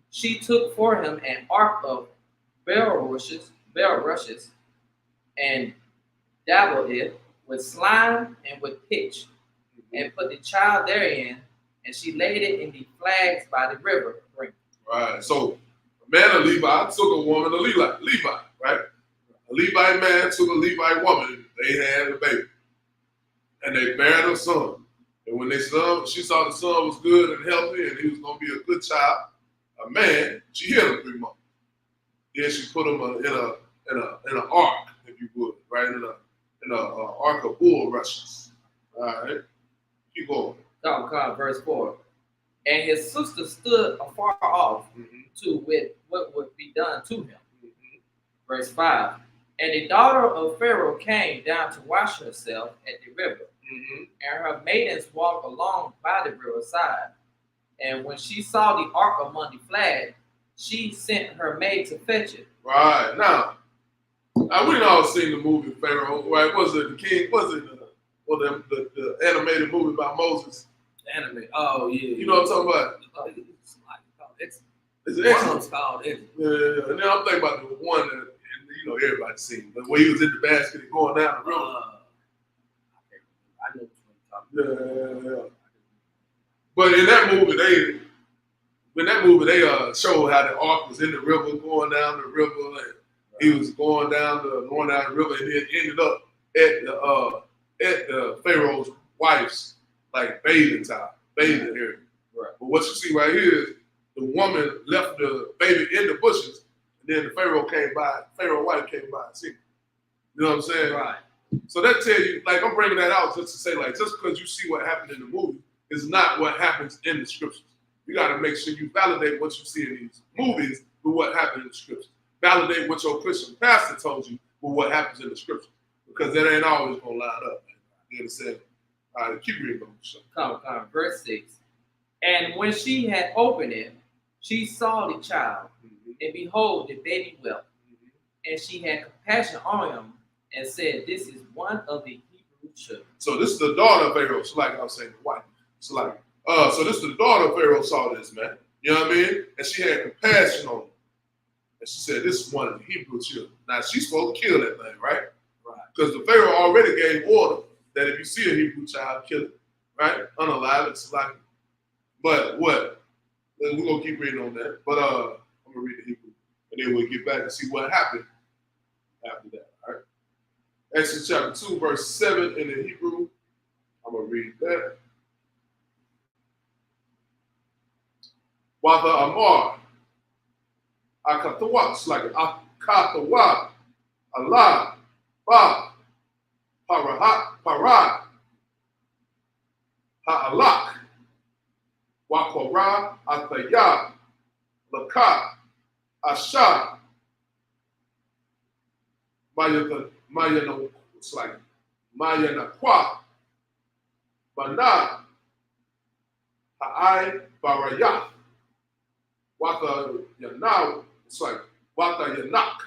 Speaker 2: she took for him an ark of bulrushes, and dabbled it with slime and with pitch, and put the child therein, and she laid it in the flags by the river brink.
Speaker 1: Right. So a man of Levi took a woman of Levi, right? A Levite man took a Levite woman. They had a baby, and they buried a son. And when she saw the son was good and healthy, and he was going to be a good child, a man, she hid him 3 months. Then she put him in an ark, if you would, right? In a ark of bulrushes. All right. Keep going.
Speaker 2: Come, verse 4. And his sister stood afar off to with what would be done to him. Verse 5. And the daughter of Pharaoh came down to wash herself at the river. And her maidens walked along by the riverside. And when she saw the ark among the flags, she sent her maid to fetch it.
Speaker 1: Right. Now we all seen the movie Pharaoh, right? Was it the King? Was it the animated movie by Moses?
Speaker 2: Anime. Oh yeah.
Speaker 1: You know what I'm talking about?
Speaker 2: It's
Speaker 1: It's
Speaker 2: one of
Speaker 1: excellent.
Speaker 2: them's called X.
Speaker 1: Yeah. And then I'm thinking about the one that everybody's seen, the way he was in the basket and going down the road.
Speaker 2: I know what you're talking about.
Speaker 1: Yeah. But in that movie, they showed how the ark was in the river, going down the river, and he was going down the river, and then ended up at the Pharaoh's wife's like bathing area.
Speaker 2: Right.
Speaker 1: But what you see right here is the woman left the baby in the bushes, and then the Pharaoh's wife came by and seen it. You know what I'm saying?
Speaker 2: Right.
Speaker 1: So that tell you, like, I'm bringing that out just to say, like, just because you see what happened in the movie is not what happens in the scriptures. You got to make sure you validate what you see in these movies with what happened in the scriptures. Validate what your Christian pastor told you with what happens in the scriptures, because that ain't always gonna line up. You understand? All right, keep reading on the show.
Speaker 2: Come. Verse 6. And when she had opened it, she saw the child, and behold, the baby wept. And she had compassion on him, and said, "This is one of the Hebrew children." So
Speaker 1: this is the daughter of Pharaoh. So like I was saying, the wife. So like, so this is the daughter of Pharaoh saw this, man. You know what I mean? And she had compassion on him. And she said, "This is one of the Hebrew children." Now she's supposed to kill that thing, right?
Speaker 2: Right.
Speaker 1: Because the Pharaoh already gave order that if you see a Hebrew child, kill it, right? Unalive it, like. But what? We're gonna keep reading on that. But I'm gonna read the Hebrew, and then we'll get back and see what happened after that. All right. Exodus chapter 2, verse 7 in the Hebrew. I'm gonna read that. While the Amar, Akatawa, it's like Akatawa, Allah, Ba, Parahat, Parad, Ha'alak, Wakora, Athaya, Laka, Asha, Mayana, it's like Mayanakwa, Bana, Ha'ai, Barayah, Wata Yanaw, it's like Wata Yanak,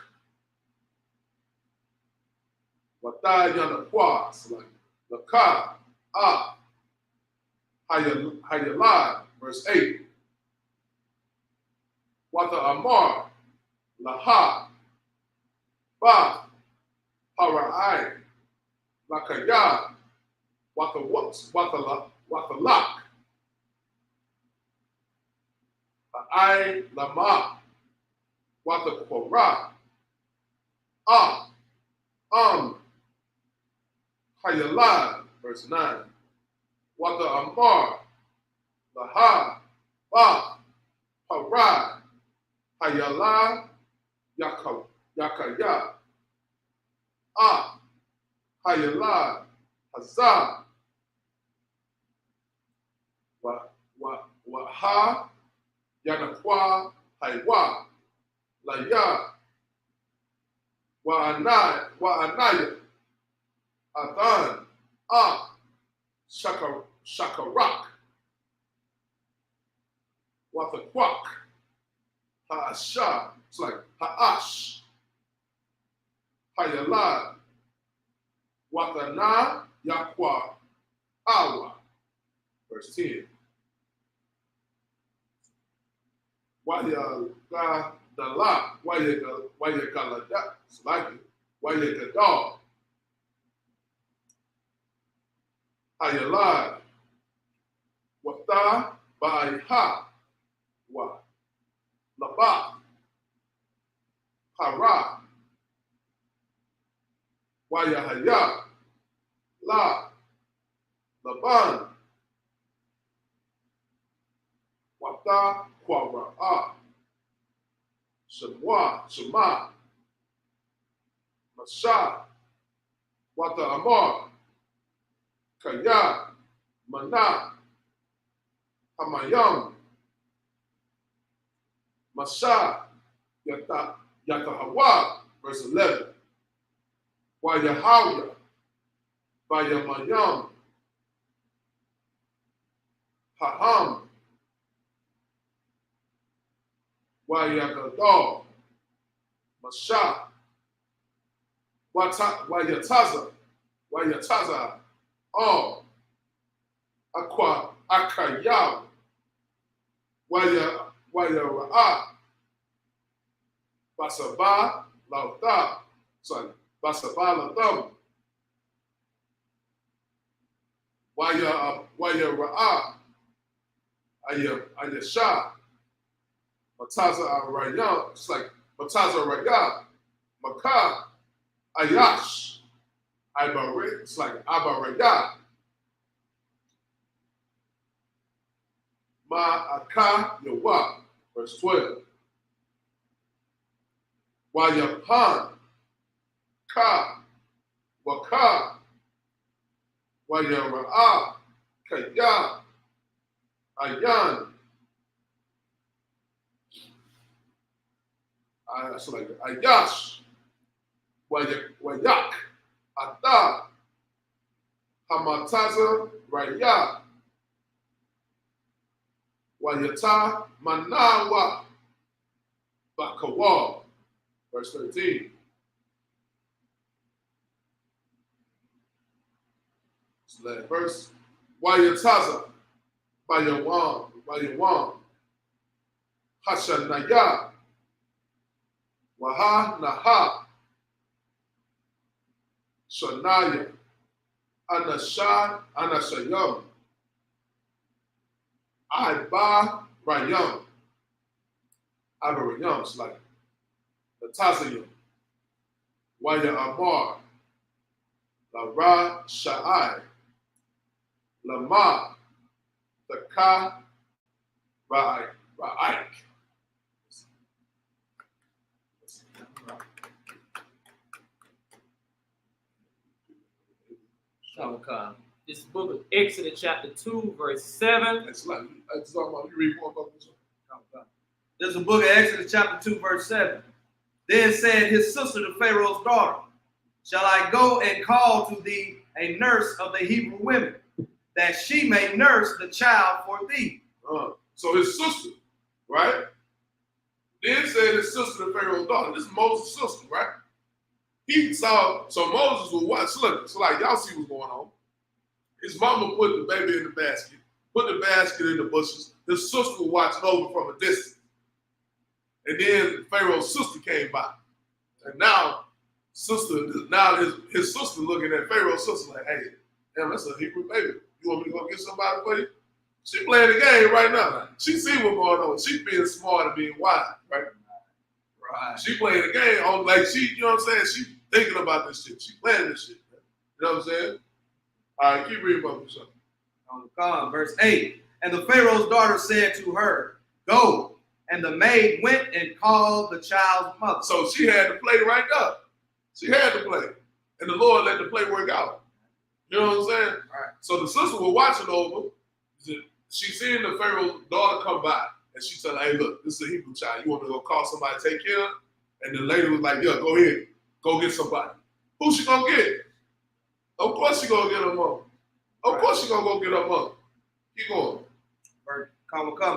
Speaker 1: Wata Yanakwa, it's like Laka, Hayalad, verse 8. Wata Amar, Laha, Ba, Hara'ai, Lakaya, Wata Lak, Ai Lama, Wata Korah, Hayalad, verse 9. Wata Amar, Laha, Ba, Harad, Hayalad, Yakaya, Hayalad, Hazah, Waha, Yanakwa, Haywa, Laya, Wa'anaya, Adhan, Shakarak, Wathakwak, Ha'asha, it's like Ha'ash, Hayalad, Watana, Yakwa, Awa, verse 10. Waya Dala, Waya Galada, it's like it, Waya Gadal, Hayalad, Wata Baiha, Wa Laba, Hara, Wayahaya, La, Laban, Wata Kwara, Shema, Masha, Wata Amar, Kaya, Mana, Hamayam, Masha, Yatahawa, verse 11. Wayahawya, Bayamayam, Haham, Wayagadal, Masha, Wayataza, Aqua, Akayam. Waya Ra'a. Basaba Lauta. Sorry. Basaba Lautam. Waya Ra'a. Ayasha. Mataza Arayam. It's like Mataza Raya. Maka. Ayash. Ibaraya. It's like Abaraya. Ma'aka Yawa. Verse 12. Wayapan. Ka. Waka. Wayara'a. Kaya. Ayan. So like Ayash. Wayak. Ata. Hamataza Raya. Wayata Manawa Bakawa. Verse 13. It's the last verse. Wayataza Bayawam Hashanaya Waha Naha Shanaya Anashayam Iba Rayam. Abarayam. It's like the Tazayam. Waya Amar. La Ra Sha'ai. Lama. The Ka Ra'ik.
Speaker 2: Okay. This book of Exodus chapter 2, verse 7.
Speaker 1: It's like, it's talking about, you read more about this one.
Speaker 3: There's a book of Exodus chapter 2, verse 7. Then said his sister to Pharaoh's daughter, shall I go and call to thee a nurse of the Hebrew women, that she may nurse the child for thee?
Speaker 1: So his sister, right? Then said his sister to Pharaoh's daughter. This is Moses' sister, right? He saw, so Moses was watching. Look, so like y'all see what's going on. His mama put the baby in the basket, put the basket in the bushes. His sister was watching over from a distance. And then Pharaoh's sister came by. And now his sister looking at Pharaoh's sister like, hey, damn, that's a Hebrew baby. You want me to go get somebody for you? She playing the game right now. She see what's going on. She being smart and being wise, right? Right. She playing the game on like she, you know what I'm saying? She thinking about this shit. She playing this shit. Man. You know what I'm saying? All right, keep reading about yourself.
Speaker 3: Verse 8. And the Pharaoh's daughter said to her, go. And the maid went and called the child's mother.
Speaker 1: So she had to play right up. She had to play. And the Lord let the play work out. You know what I'm saying?
Speaker 3: Right.
Speaker 1: So the sister was watching over. She seen the Pharaoh's daughter come by. And she said, hey, look, this is a Hebrew child. You want me to go call somebody to take care of? And the lady was like, yeah, go ahead. Go get somebody. Who she gonna get? Of course she gonna get her mom. Of course she gonna go get her mom. Keep going.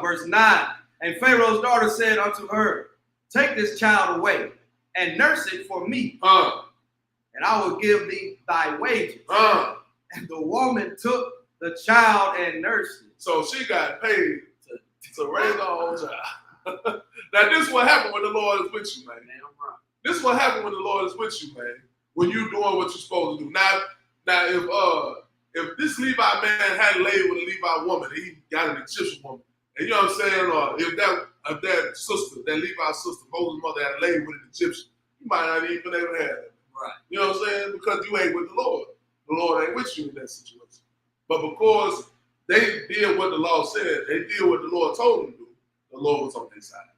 Speaker 3: Verse 9. And Pharaoh's daughter said unto her, take this child away and nurse it for me. And I will give thee thy wages. And the woman took the child and nursed it.
Speaker 1: So she got paid to raise her own child. Now this is what happened when the Lord is with you, man. This is what happened when the Lord is with you, man. When you doing what you're supposed to do. Now if this Levite man had laid with a Levite woman, and he got an Egyptian woman, and you know what I'm saying, or if that sister, that Levite sister, Moses' mother had laid with an Egyptian, you might not even been able to have it. Right. You know what I'm saying? Because you ain't with the Lord. The Lord ain't with you in that situation. But because they did what the law said, they did what the Lord told them to do, the Lord was on their side.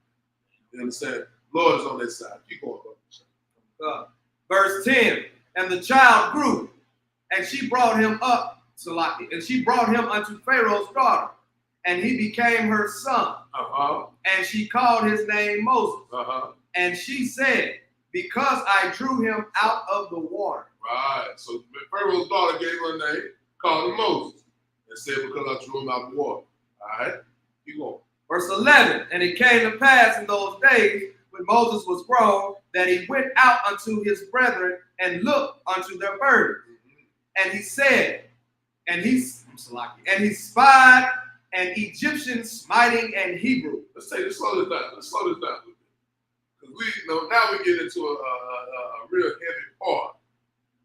Speaker 1: You understand? The Lord is on their side. Keep going.
Speaker 3: Verse 10. And the child grew, and she brought him up, Salaki, and she brought him unto Pharaoh's daughter, and he became her son. And she called his name Moses. And she said, because I drew him out of the water.
Speaker 1: Right. So Pharaoh's daughter gave her a name, called him Moses, and said, because I drew him out of the water. All right. Keep going.
Speaker 3: Verse 11. And it came to pass in those days, when Moses was grown, that he went out unto his brethren and looked unto their burdens. And he said, and he spied and Egyptian smiting and Hebrew.
Speaker 1: Let's slow this down. Let's slow this down. Because now we get into a real heavy part,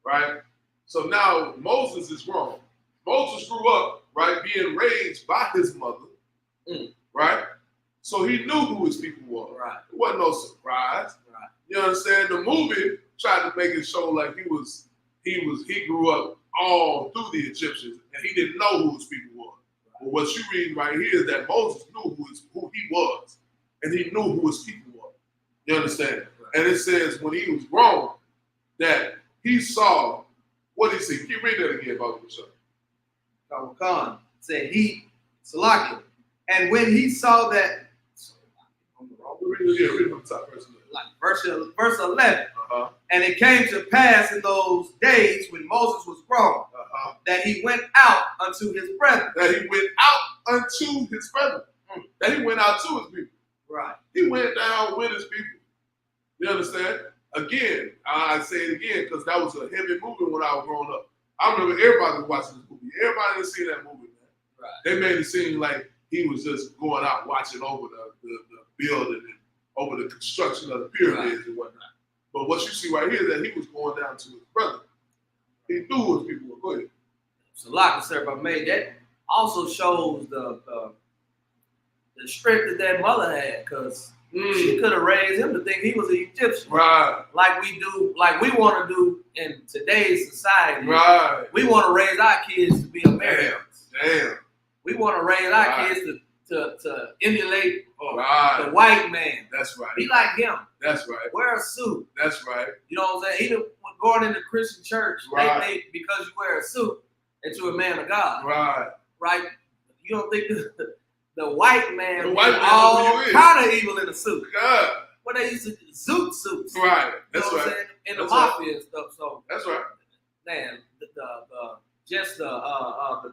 Speaker 1: right? So now Moses is grown. Moses grew up, right, being raised by his mother, right? So he knew who his people were.
Speaker 3: Right.
Speaker 1: It wasn't no surprise.
Speaker 3: Right.
Speaker 1: You understand? The movie tried to make it show like he grew up all through the Egyptians, and he didn't know who his people were. Right. But what you read right here is that Moses knew who he was, and he knew who his people were. You understand? Right. And it says when he was grown that he saw, what did he see? Can you read that again, Baba Bashar?
Speaker 3: Khan said Salakia. And when he saw that,
Speaker 1: read from the top,
Speaker 3: verse 11. And it came to pass in those days when Moses was grown, that he went out unto his brethren.
Speaker 1: That he went out unto his brethren. That he went out to his people.
Speaker 3: Right.
Speaker 1: He went down with his people. You understand? Again, I say it again because that was a heavy movie when I was growing up. I remember everybody was watching this movie. Everybody didn't see that movie, man. Right. They made it seem like he was just going out watching over the building and over the construction of the pyramids and whatnot. But what you see right here is that he was going down to his brother. He knew who his people were. Go ahead.
Speaker 3: So, like sir, but made that also shows the strength that mother had, because she could have raised him to think he was an Egyptian.
Speaker 1: Right.
Speaker 3: Like we want to do in today's society.
Speaker 1: Right.
Speaker 3: We want to raise our kids to be Americans.
Speaker 1: Damn.
Speaker 3: We want to raise our kids to emulate the white man.
Speaker 1: That's right.
Speaker 3: Be like him.
Speaker 1: That's right.
Speaker 3: Wear a suit.
Speaker 1: That's right.
Speaker 3: You know what I'm saying? Even going into Christian church,
Speaker 1: right.
Speaker 3: they think because you wear a suit that you're a man of God.
Speaker 1: Right.
Speaker 3: Right? You don't think the white man
Speaker 1: is
Speaker 3: all kind of evil in a suit.
Speaker 1: God.
Speaker 3: But they used to zoot suits.
Speaker 1: Right. That's
Speaker 3: you know
Speaker 1: right.
Speaker 3: In the mafia and stuff. So
Speaker 1: that's right.
Speaker 3: Man, the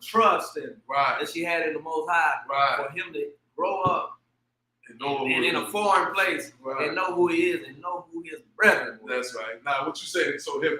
Speaker 3: trust and that she had in the Most High for him to grow up and in a foreign place and know who he is and know who his brethren were.
Speaker 1: That's right. Now, what you saying is so heavy.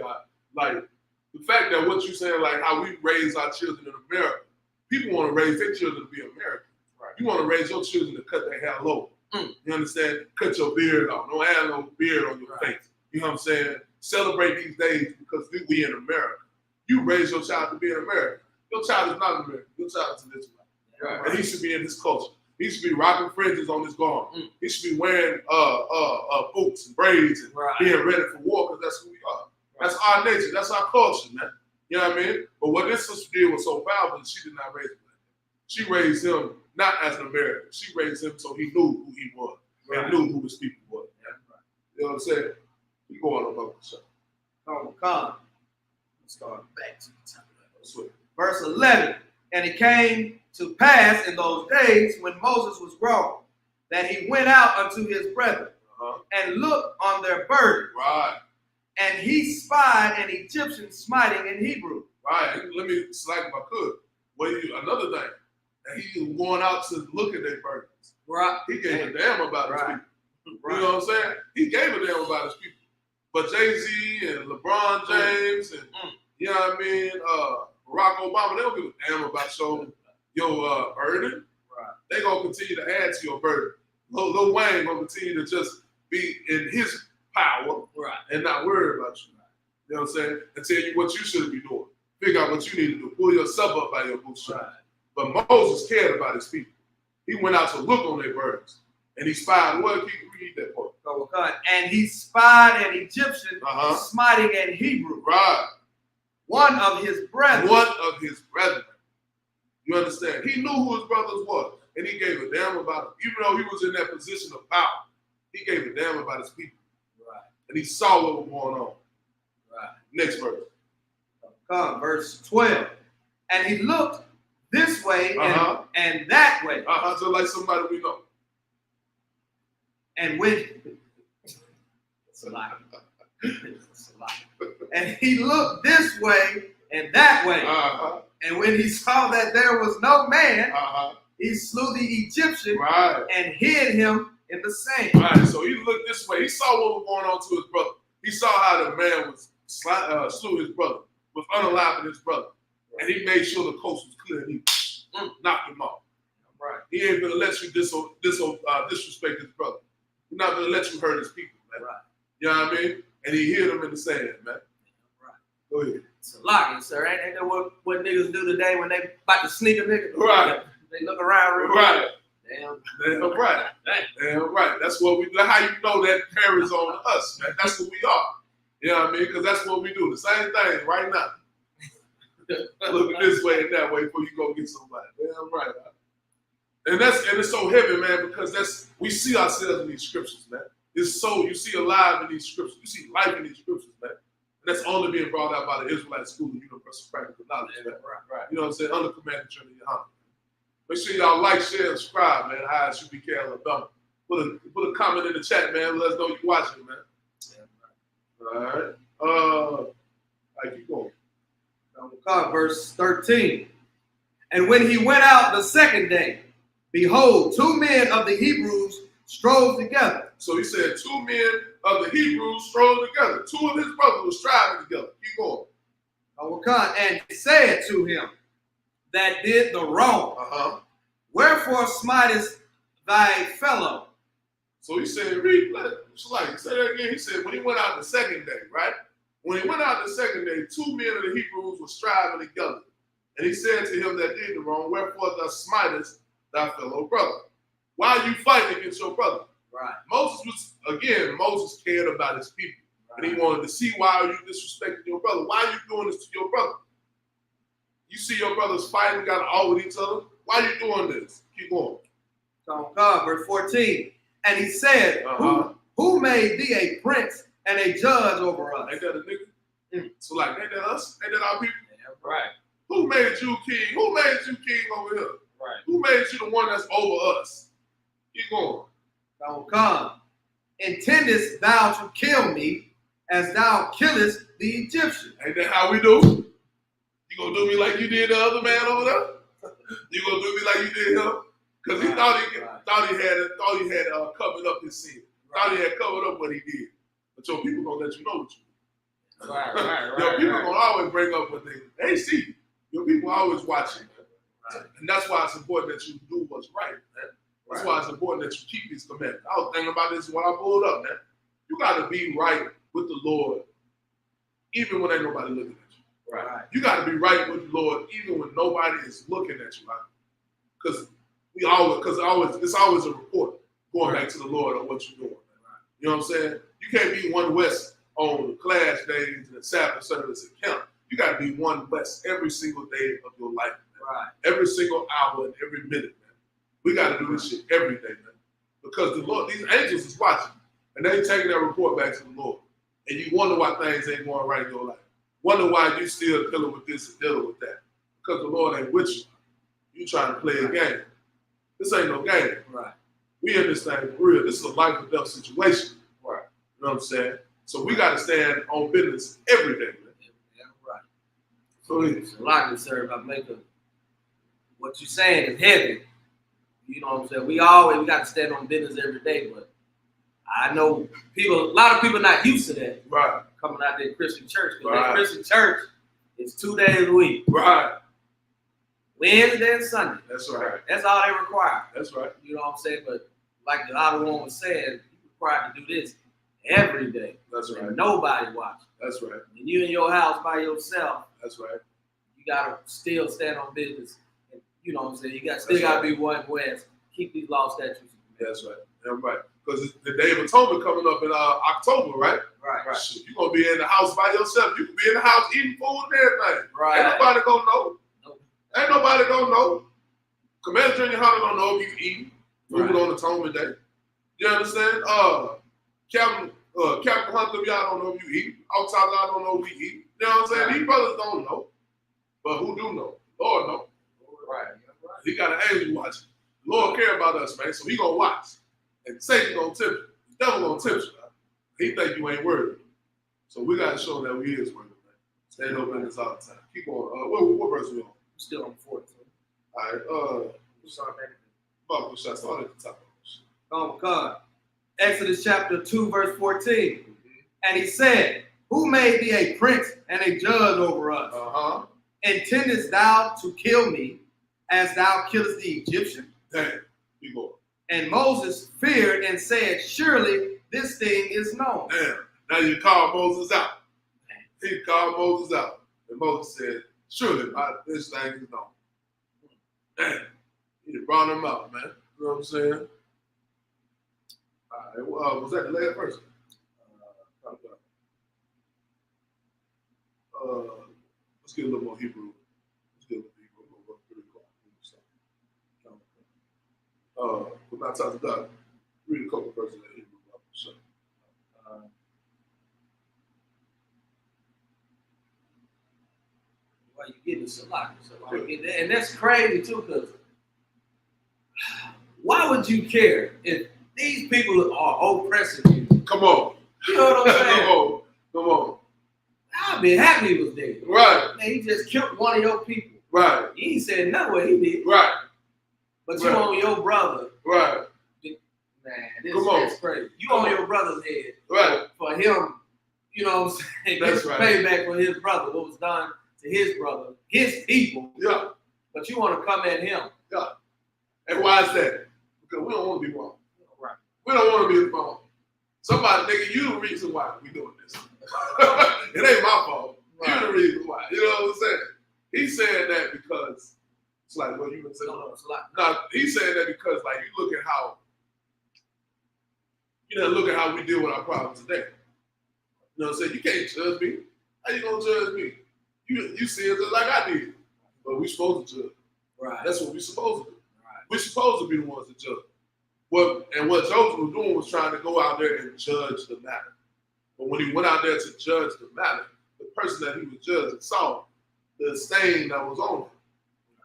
Speaker 1: Like the fact that what you saying, like how we raise our children in America, people want to raise their children to be American. Right. You want to raise your children to cut their hair low. You understand? Cut your beard off. Don't have no beard on your face. You know what I'm saying? Celebrate these days because we in America. You raise your child to be an American. Your child is not American. Your child is an Israelite. Right. And he should be in his culture. He should be rocking fringes on his garment. He should be wearing boots and braids and being ready for war because that's who we are. That's our nature. That's our culture, man. You know what I mean? But what this sister did was so powerful, she did not raise him. She raised him not as an American. She raised him so he knew who he was and knew who his people were. You know what I'm saying? You go on about the show.
Speaker 3: Come. Let's start back to the top. Verse 11. And it came to pass in those days when Moses was grown, that he went out unto his brethren and looked on their burden.
Speaker 1: Right.
Speaker 3: And he spied an Egyptian smiting in Hebrew.
Speaker 1: Right. Let me slack if I could. Another thing. And he was going out to look at their burdens.
Speaker 3: Right.
Speaker 1: He gave a damn about his people. You know what I'm saying? He gave a damn about his people. But Jay-Z and LeBron James and you know what I mean, Barack Obama, they don't give a damn about your burden. Right. They gonna continue to add to your burden. Lil Wayne gonna continue to just be in his power and not worry about you. You know what I'm saying? And tell you what you should be doing. Figure out what you need to do. Pull yourself up by your bootstraps. But Moses cared about his people. He went out to look on their burdens. And he spied. What? Can you read that part?
Speaker 3: And he spied an Egyptian smiting in Hebrew.
Speaker 1: Right.
Speaker 3: One of his brethren.
Speaker 1: You understand? He knew who his brothers were. And he gave a damn about them. Even though he was in that position of power, he gave a damn about his people. Right. And he saw what was going on. Right. Next verse.
Speaker 3: Verse 12. And he looked this way and that way.
Speaker 1: So like somebody we know.
Speaker 3: And when it's a lot. And he looked this way and that way. And when he saw that there was no man, he slew the Egyptian and hid him in the sand.
Speaker 1: Right. So he looked this way. He saw what was going on to his brother. He saw how the man was slew his brother, was unaliving his brother. And he made sure the coast was clear and he knocked him off.
Speaker 2: Right.
Speaker 1: He ain't gonna let you disrespect his brother. He's not gonna let you hurt his people, man.
Speaker 3: Right.
Speaker 1: You know what I mean? And he hid them in the sand, man.
Speaker 3: Right.
Speaker 1: Go ahead.
Speaker 2: It's a lot, sir. Ain't that what niggas do today when they about to sneak a nigga?
Speaker 1: Right.
Speaker 2: They look around real quick.
Speaker 1: Right.
Speaker 2: Damn.
Speaker 1: Right. Damn right. That's what we. That's how you know that carries on us, man. That's what we are. You know what I mean? Because that's what we do. The same thing right now. Looking this way and that way before you go get somebody. Damn right. And it's so heavy, man, because we see ourselves in these scriptures, man. It's so you see alive in these scriptures. You see life in these scriptures, man. And that's only being brought out by the Israelite School of Universal Practical Knowledge, man.
Speaker 2: Right.
Speaker 1: You know what I'm saying? Under command of Trinity Yohana. Make sure y'all like, share, and subscribe, man. Hi, it's UBK Alabama. Put a comment in the chat, man. Let us know you're watching, man. All right. I keep going.
Speaker 3: Verse 13. And when he went out the second day, behold, 2 men of the Hebrews strove together.
Speaker 1: So he said 2 men of the Hebrews strove together. 2 of his brothers were striving together. Keep going.
Speaker 3: And said to him that did the wrong, wherefore smitest thy fellow?
Speaker 1: So he said, read, say that again. He said, when he went out the second day, right? When he went out the second day, 2 men of the Hebrews were striving together. And he said to him that did the wrong, wherefore thou smitest thy fellow brother. Why are you fighting against your brother?
Speaker 3: Right.
Speaker 1: Moses cared about his people. Right. And he wanted to see, why are you disrespecting your brother? Why are you doing this to your brother? You see your brothers fighting, got to all with each other. Why are you doing this? Keep going.
Speaker 3: Verse 14. And he said, who made thee a prince and a judge over us?
Speaker 1: Ain't that a nigga? So like, ain't that us? Ain't that our people?
Speaker 2: Yeah, right.
Speaker 1: Who made you king? Who made you king over here?
Speaker 2: Right.
Speaker 1: Who made you the one that's over us? Keep going.
Speaker 3: Intendest thou to kill me as thou killest the Egyptian?
Speaker 1: Ain't that how we do? You gonna do me like you did the other man over there? You gonna do me like you did him? Because he thought he had covered up his sin. Thought he had covered up what he did. But your people gonna let you know what you did.
Speaker 2: Right.
Speaker 1: Your people gonna always bring up what they see. Your people always watching. Right. And that's why it's important that you do what's right, man. That's why it's important that you keep these commandments. I was thinking about this when I pulled up, man. You got to be right with the Lord, even when ain't nobody looking at you.
Speaker 3: Right.
Speaker 1: You got to be right with the Lord, even when nobody is looking at you. Because it's always a report going back to the Lord on what you're doing. Right. You know what I'm saying? You can't be one West on the class days and the Sabbath service and camp. You got to be one West every single day of your life, man. Right. Every single hour and every minute, man. We got to do this shit every day, man. Because the Lord, these angels is watching, and they taking that report back to the Lord. And you wonder why things ain't going right in your life. Wonder why you still dealing with this and dealing with that. Because the Lord ain't with you. You trying to play a game. This ain't no game. Right. We in this thing for real. This is a life or death situation. Right. You know what I'm saying? So we got to stand on business every day, man.
Speaker 3: Yeah, right.
Speaker 1: So
Speaker 3: it's a lot, sir, about making what you're saying is heavy. You know what I'm saying? We got to stand on business every day, but I know a lot of people not used to that.
Speaker 1: Right.
Speaker 3: Coming out there Christian church. Because
Speaker 1: right.
Speaker 3: that Christian church is 2 days a week.
Speaker 1: Right.
Speaker 3: Wednesday and Sunday.
Speaker 1: That's right.
Speaker 3: That's all they require.
Speaker 1: That's right.
Speaker 3: You know what I'm saying? But like the other one was saying, you're required to do this every day.
Speaker 1: That's right.
Speaker 3: And nobody watching.
Speaker 1: That's right.
Speaker 3: When you in your house by yourself,
Speaker 1: that's right.
Speaker 3: You gotta still stand on business. And, you know what I'm saying? You still gotta be one West. Keep these law statutes.
Speaker 1: That's right. That's right. Because the Day of Atonement coming up in October, right?
Speaker 3: Right.
Speaker 1: Shit, you're gonna be in the house by yourself. You can be in the house eating food and everything.
Speaker 3: Right.
Speaker 1: Ain't nobody gonna know.
Speaker 3: Nope.
Speaker 1: Ain't nobody gonna know. Commander Junior Hunter don't know if you eating food on Atonement Day. You understand? Captain Hunter, y'all don't know if you eat. Outside, y'all don't know if we eat. You know what I'm saying? These brothers don't know. But who do know? Lord know.
Speaker 3: Right.
Speaker 1: He got an angel watching. The Lord care about us, man. So he gonna watch. And Satan gonna tempt you. The devil gonna tempt you. He think you ain't worthy. So we gotta show that we is worthy, man. Stand up in this all the time. Keep going. What verse we on?
Speaker 3: Still on 14.
Speaker 1: All right. I started at the top.
Speaker 3: Oh God. Exodus chapter 2, verse 14. Mm-hmm. And he said, who made thee a prince and a judge over us? Intendest thou to kill me as thou killest the Egyptian?
Speaker 1: Damn. You go.
Speaker 3: And Moses feared and said, surely this thing is known.
Speaker 1: Damn. Now you call Moses out. He called Moses out. And Moses said, surely this thing is known. Damn. He brought him out, man. You know what I'm saying? All right. Was that the last person? Let's get a little more Hebrew. We're not talking about read a couple verses in Hebrew. So,
Speaker 3: well, you get the salak, and that's crazy too, because why would you care if these people are oppressing you?
Speaker 1: Come on.
Speaker 3: You know what I'm saying?
Speaker 1: Come on.
Speaker 3: I'd be happy he was there.
Speaker 1: Right.
Speaker 3: Man, he just killed one of your people.
Speaker 1: Right.
Speaker 3: He ain't said nothing what he did.
Speaker 1: Right.
Speaker 3: But you on your brother.
Speaker 1: Right.
Speaker 3: Man, this is crazy. You on your brother's head.
Speaker 1: Right.
Speaker 3: For him, you know what I'm saying?
Speaker 1: That's right.
Speaker 3: Payback for his brother, what was done to his brother, his people.
Speaker 1: Yeah.
Speaker 3: But you want to come at him.
Speaker 1: Yeah. And why is that? Because we don't want to be wrong.
Speaker 3: Right.
Speaker 1: We don't want to be wrong. Somebody, nigga, you the reason why we doing this. It ain't my fault. Right. You the reason why. You know what I'm saying? He's saying that because it's like what you been saying. No, he's saying that because like you look at how we deal with our problems today. You know what I'm saying? You can't judge me. How you gonna judge me? You see it just like I did. But we supposed to judge.
Speaker 3: Right.
Speaker 1: That's what we supposed to do.
Speaker 3: Right.
Speaker 1: We're supposed to be the ones to judge. What Joseph was doing was trying to go out there and judge the matter. But when he went out there to judge the matter, the person that he was judging saw the stain that was on him.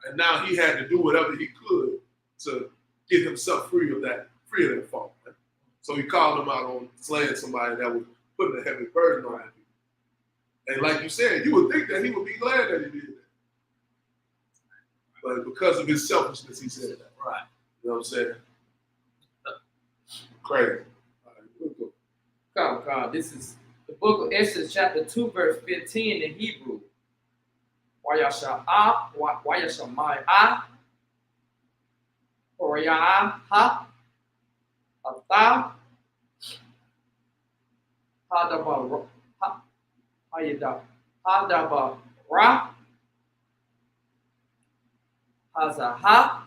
Speaker 1: And now he had to do whatever he could to get himself free of that fault. Man. So he called him out on slaying somebody that was putting a heavy burden on him. And like you said, you would think that he would be glad that he did that. But because of his selfishness, he said that.
Speaker 3: Right.
Speaker 1: You know what I'm saying? Crazy.
Speaker 2: Come. This is the book of Exodus, chapter 2, verse 15 in Hebrew. Wayasha'ah, Wayashamai'ah, Horiya'ah, Atah, Hadabara, Hazaha,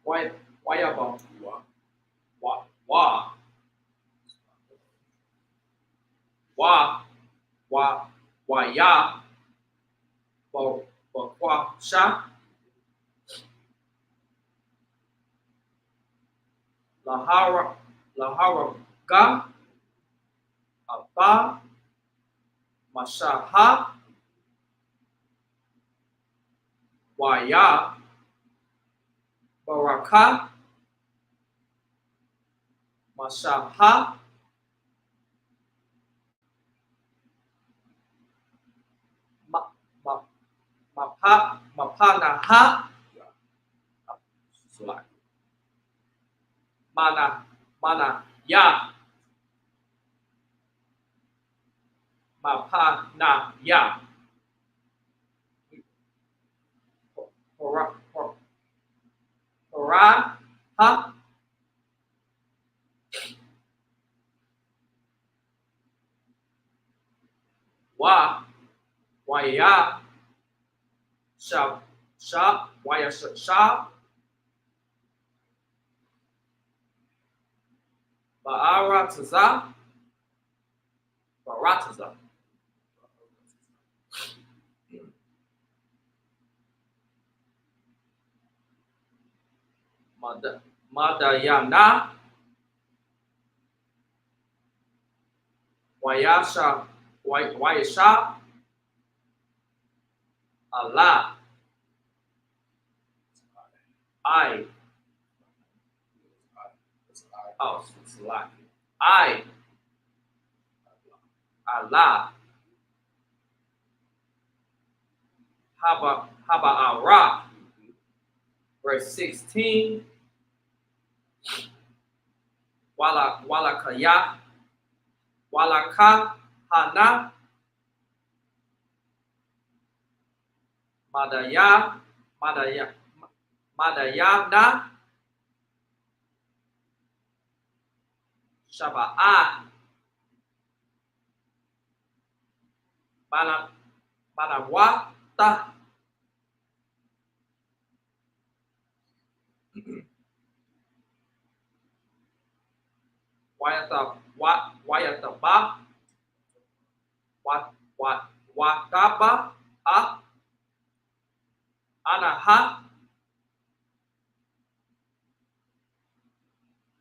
Speaker 2: Wayaba, Waya, Bakwasha, Lahara Ga, Aba, Mashaha, Waya, Baraka, Mashaha, Mapanaha, Mana Ya, Mapana Ya, Hora Ha, Waya, Sha, Waya Sha, Barataza, Madayana, Wayasha, Allah, Allah, Haba Ara, verse 16, Walakaya, Walaka Hana, Madayana Shaba'a Manawata Wayataba Wataba Anaha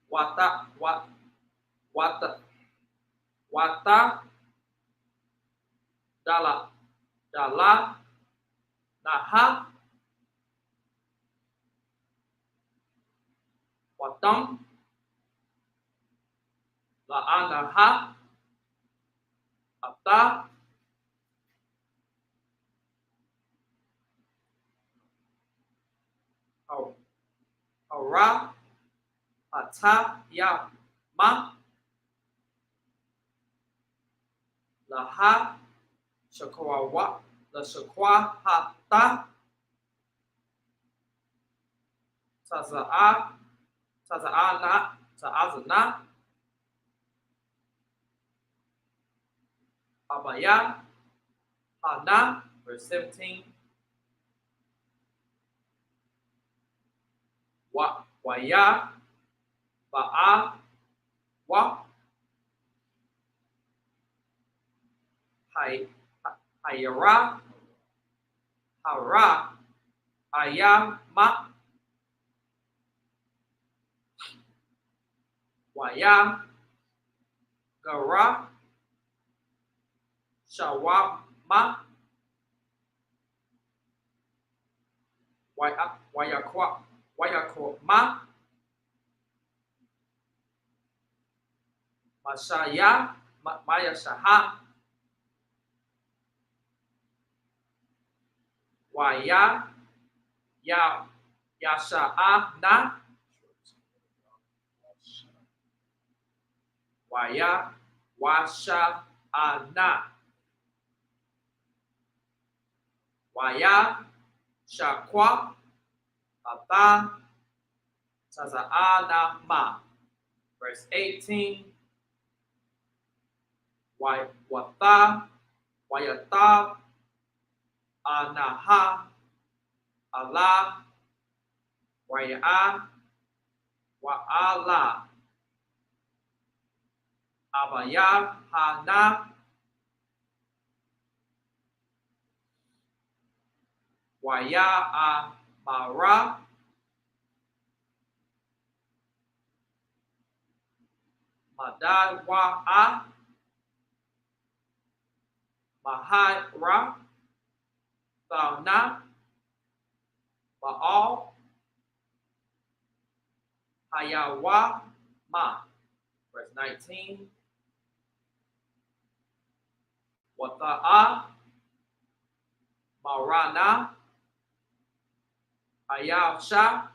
Speaker 2: Wata Dala Naha Watam La Anaha Ata Hara Ata Yama Laha Shakwa La Shakwa Hata Tazana Abaya Hana, verse 17. Waya Ba'a Wa Hayara Hara Ayama Waya Gara Shawama Wayakoma Mashaya Maya Shaha Waya Yasha'ana Waya Washa'ana Waya Shakwa Ata Taza'ana Ma, verse 18. Wata Wayata Anaha Allah Waya Wa'ala Abaya Hana Waya Amara Madawa'a Mahara Fauna Baal Hayawa Ma, verse 19. Wata'a Marana Ayasha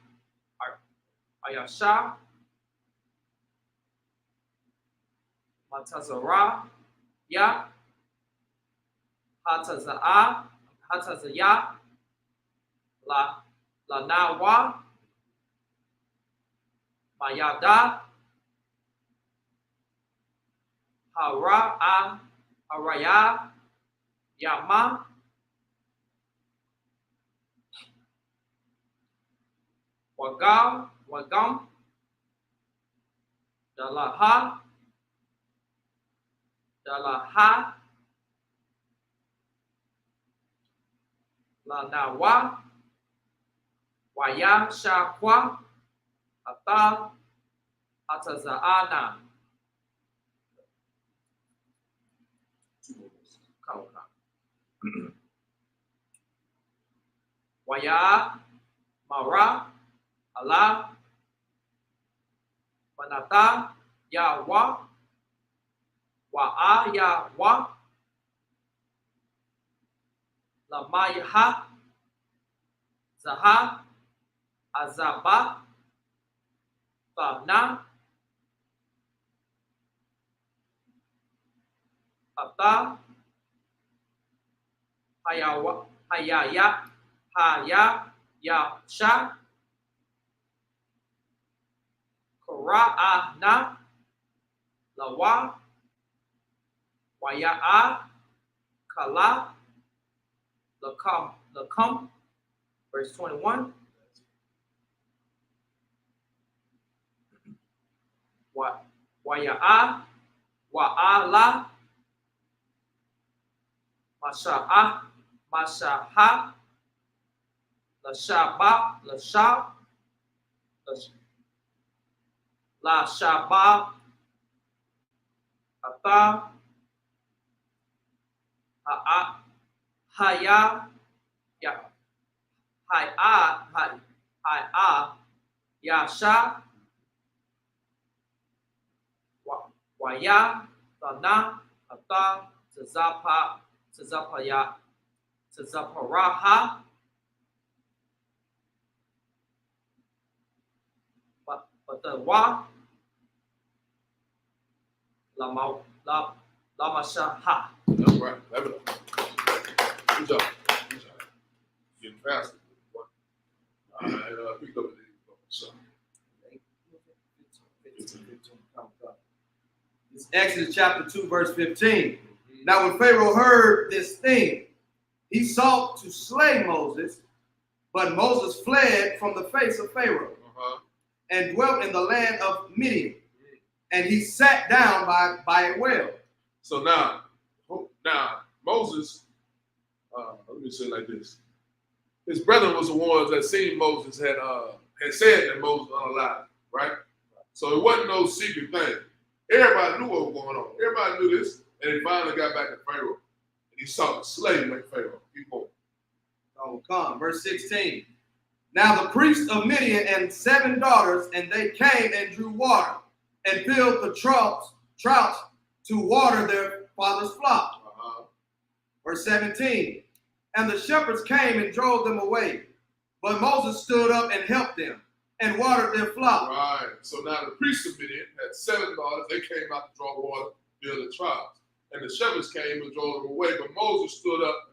Speaker 2: Matazara Ya Hatazaya Lanawa Mayada Haraya Yama Wagam Dalaha Lanawa Waya Shakwa Ata Atazaana Waya Mara Allah Manata Yawa Wa'a Yawa Lamayaha Zaha Azaba Fana Ata Hayaya Haya Yasha, Kara'ana, Lawa, Waya'a, Kala, Lakam, verse 21. Waya'a, Wa'ala, Masha'a, Mashaha, Lashaba, Lashab, Lashaba, Ata, Haya, Haya, Yasha, Waya, Tana, Ata, Tzapaya, Tzaparaha, Patawa, Lamashaha.
Speaker 1: That's right. Leave it up. Good job. Good job. Getting faster. Pick up the so.
Speaker 3: It's Exodus chapter 2, verse 15. Now when Pharaoh heard this thing, he sought to slay Moses, but Moses fled from the face of Pharaoh and dwelt in the land of Midian. And he sat down by a well.
Speaker 1: So now Moses, let me say it like this. His brethren was the ones that seen Moses had said that Moses was unalive, right? So it wasn't no secret thing. Everybody knew what was going on. Everybody knew this, and he finally got back to Pharaoh. And he sought to slay like Pharaoh. Keep going.
Speaker 3: Oh, come. Verse 16. Now the priest of Midian and 7 daughters, and they came and drew water, and filled the troughs to water their father's flock. Verse 17. And the shepherds came and drove them away. But Moses stood up and helped them and watered their flock.
Speaker 1: Right. So now the priests of Midian had 7 daughters. They came out to draw water, build the troughs. And the shepherds came and drove them away. But Moses stood up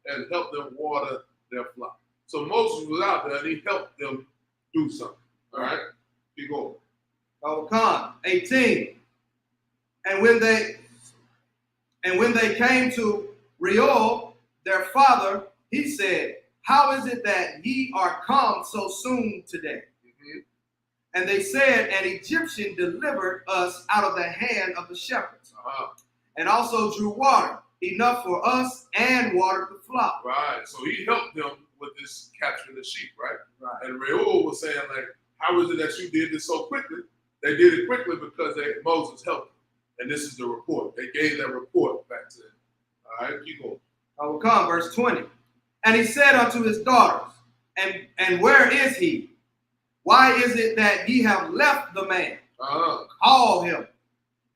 Speaker 1: and helped them water their flock. So Moses was out there and he helped them do something. All right? Keep going.
Speaker 3: Come. 18. And when they came to Reuel, their father, he said, how is it that ye are come so soon today? And they said, an Egyptian delivered us out of the hand of the shepherds, and also drew water enough for us and watered the flock.
Speaker 1: Right. So he helped them with this capturing the sheep, right? And Reuel was saying, like, how is it that you did this so quickly? They did it quickly because Moses helped them. And this is the report. They gave that report back to them. All right, keep going.
Speaker 3: I will come, verse 20. And he said unto his daughters, and where is he? Why is it that ye have left the man? Call him,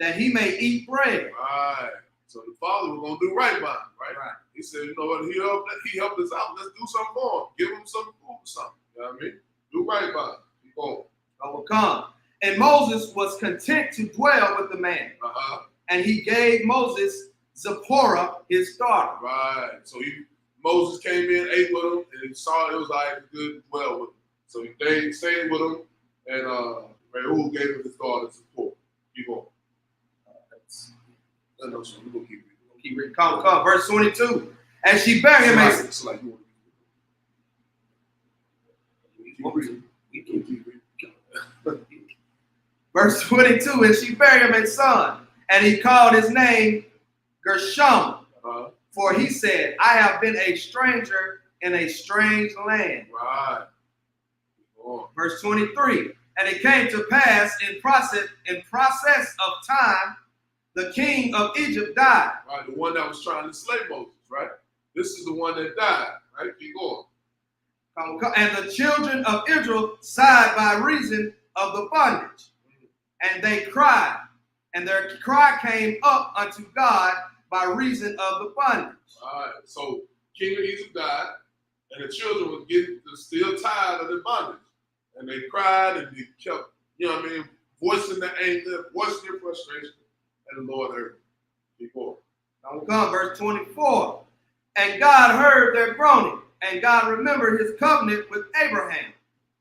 Speaker 3: that he may eat bread.
Speaker 1: Right. So the father was going to do right by him, right? He said, you know what, he helped us out. Let's do something for him. Give him some food or something. You know what I mean? Do right by him. Keep going.
Speaker 3: I will come. And Moses was content to dwell with the man. And he gave Moses Zipporah, his daughter.
Speaker 1: Right. So Moses came in, ate with him, and he saw it was like good to dwell with him. So he stayed with him, and Reuel gave him his daughter Zipporah. Keep going. We're going to keep reading.
Speaker 3: Come. Verse 22. And she bare him Verse 22, and she bare him a son, and he called his name Gershom, for he said, I have been a stranger in a strange land.
Speaker 1: Right.
Speaker 3: Verse 23, and it came to pass in process of time, the king of Egypt died.
Speaker 1: Right, the one that was trying to slay Moses, right? This is the one that died, right? Keep going.
Speaker 3: And the children of Israel sighed by reason of the bondage. And they cried, and their cry came up unto God by reason of the bondage.
Speaker 1: All right, so King of Egypt died, and the children were still tired of the bondage. And they cried, and they kept, voicing their anger, voicing their frustration, and the Lord heard them. Keep going.
Speaker 3: Now we'll come, verse 24. And God heard their groaning, And God remembered his covenant with Abraham,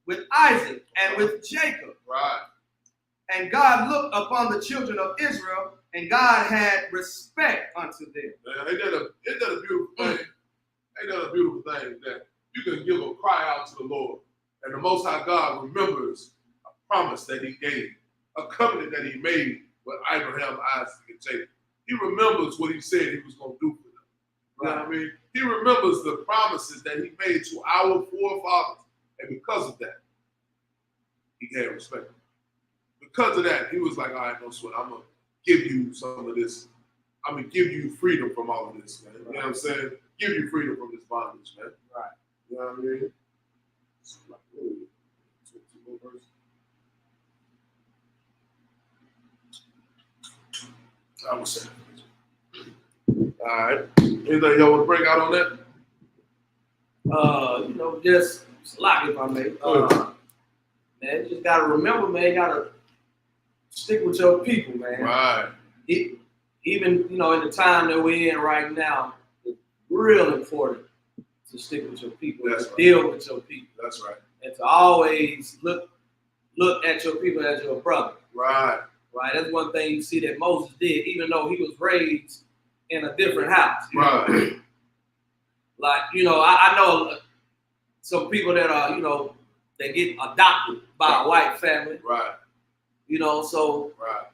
Speaker 3: with Isaac, and with Jacob.
Speaker 1: Right.
Speaker 3: And God looked upon the children of Israel, and God had respect unto them.
Speaker 1: Man, ain't that a beautiful thing? Ain't that a beautiful thing that you can give a cry out to the Lord, and the Most High God remembers a promise that he gave, a covenant that he made with Abraham, Isaac, and Jacob. He remembers what he said he was going to do for them. You know what I mean? He remembers the promises that he made to our forefathers. And because of that, he had respect. Because of that, he was like, all right, no sweat. I'm going to give you some of this. I'm going to give you freedom from all of this, man. You know what I'm saying? Give you freedom from this bondage, man.
Speaker 3: Right.
Speaker 1: You know what I mean? I was saying. All right. Anything y'all want to break out on that?
Speaker 3: Just slack if I may. Man, you just gotta remember, man, you gotta stick with your people, man.
Speaker 1: Right.
Speaker 3: Even in the time that we're in right now, it's real important to stick with your people, deal with your people.
Speaker 1: That's right.
Speaker 3: And to always look at your people as your brother.
Speaker 1: Right.
Speaker 3: Right. That's one thing you see that Moses did, even though he was raised in a different house.
Speaker 1: Right.
Speaker 3: Like, I know some people that are, that get adopted by a white family.
Speaker 1: Right.
Speaker 3: So
Speaker 1: right.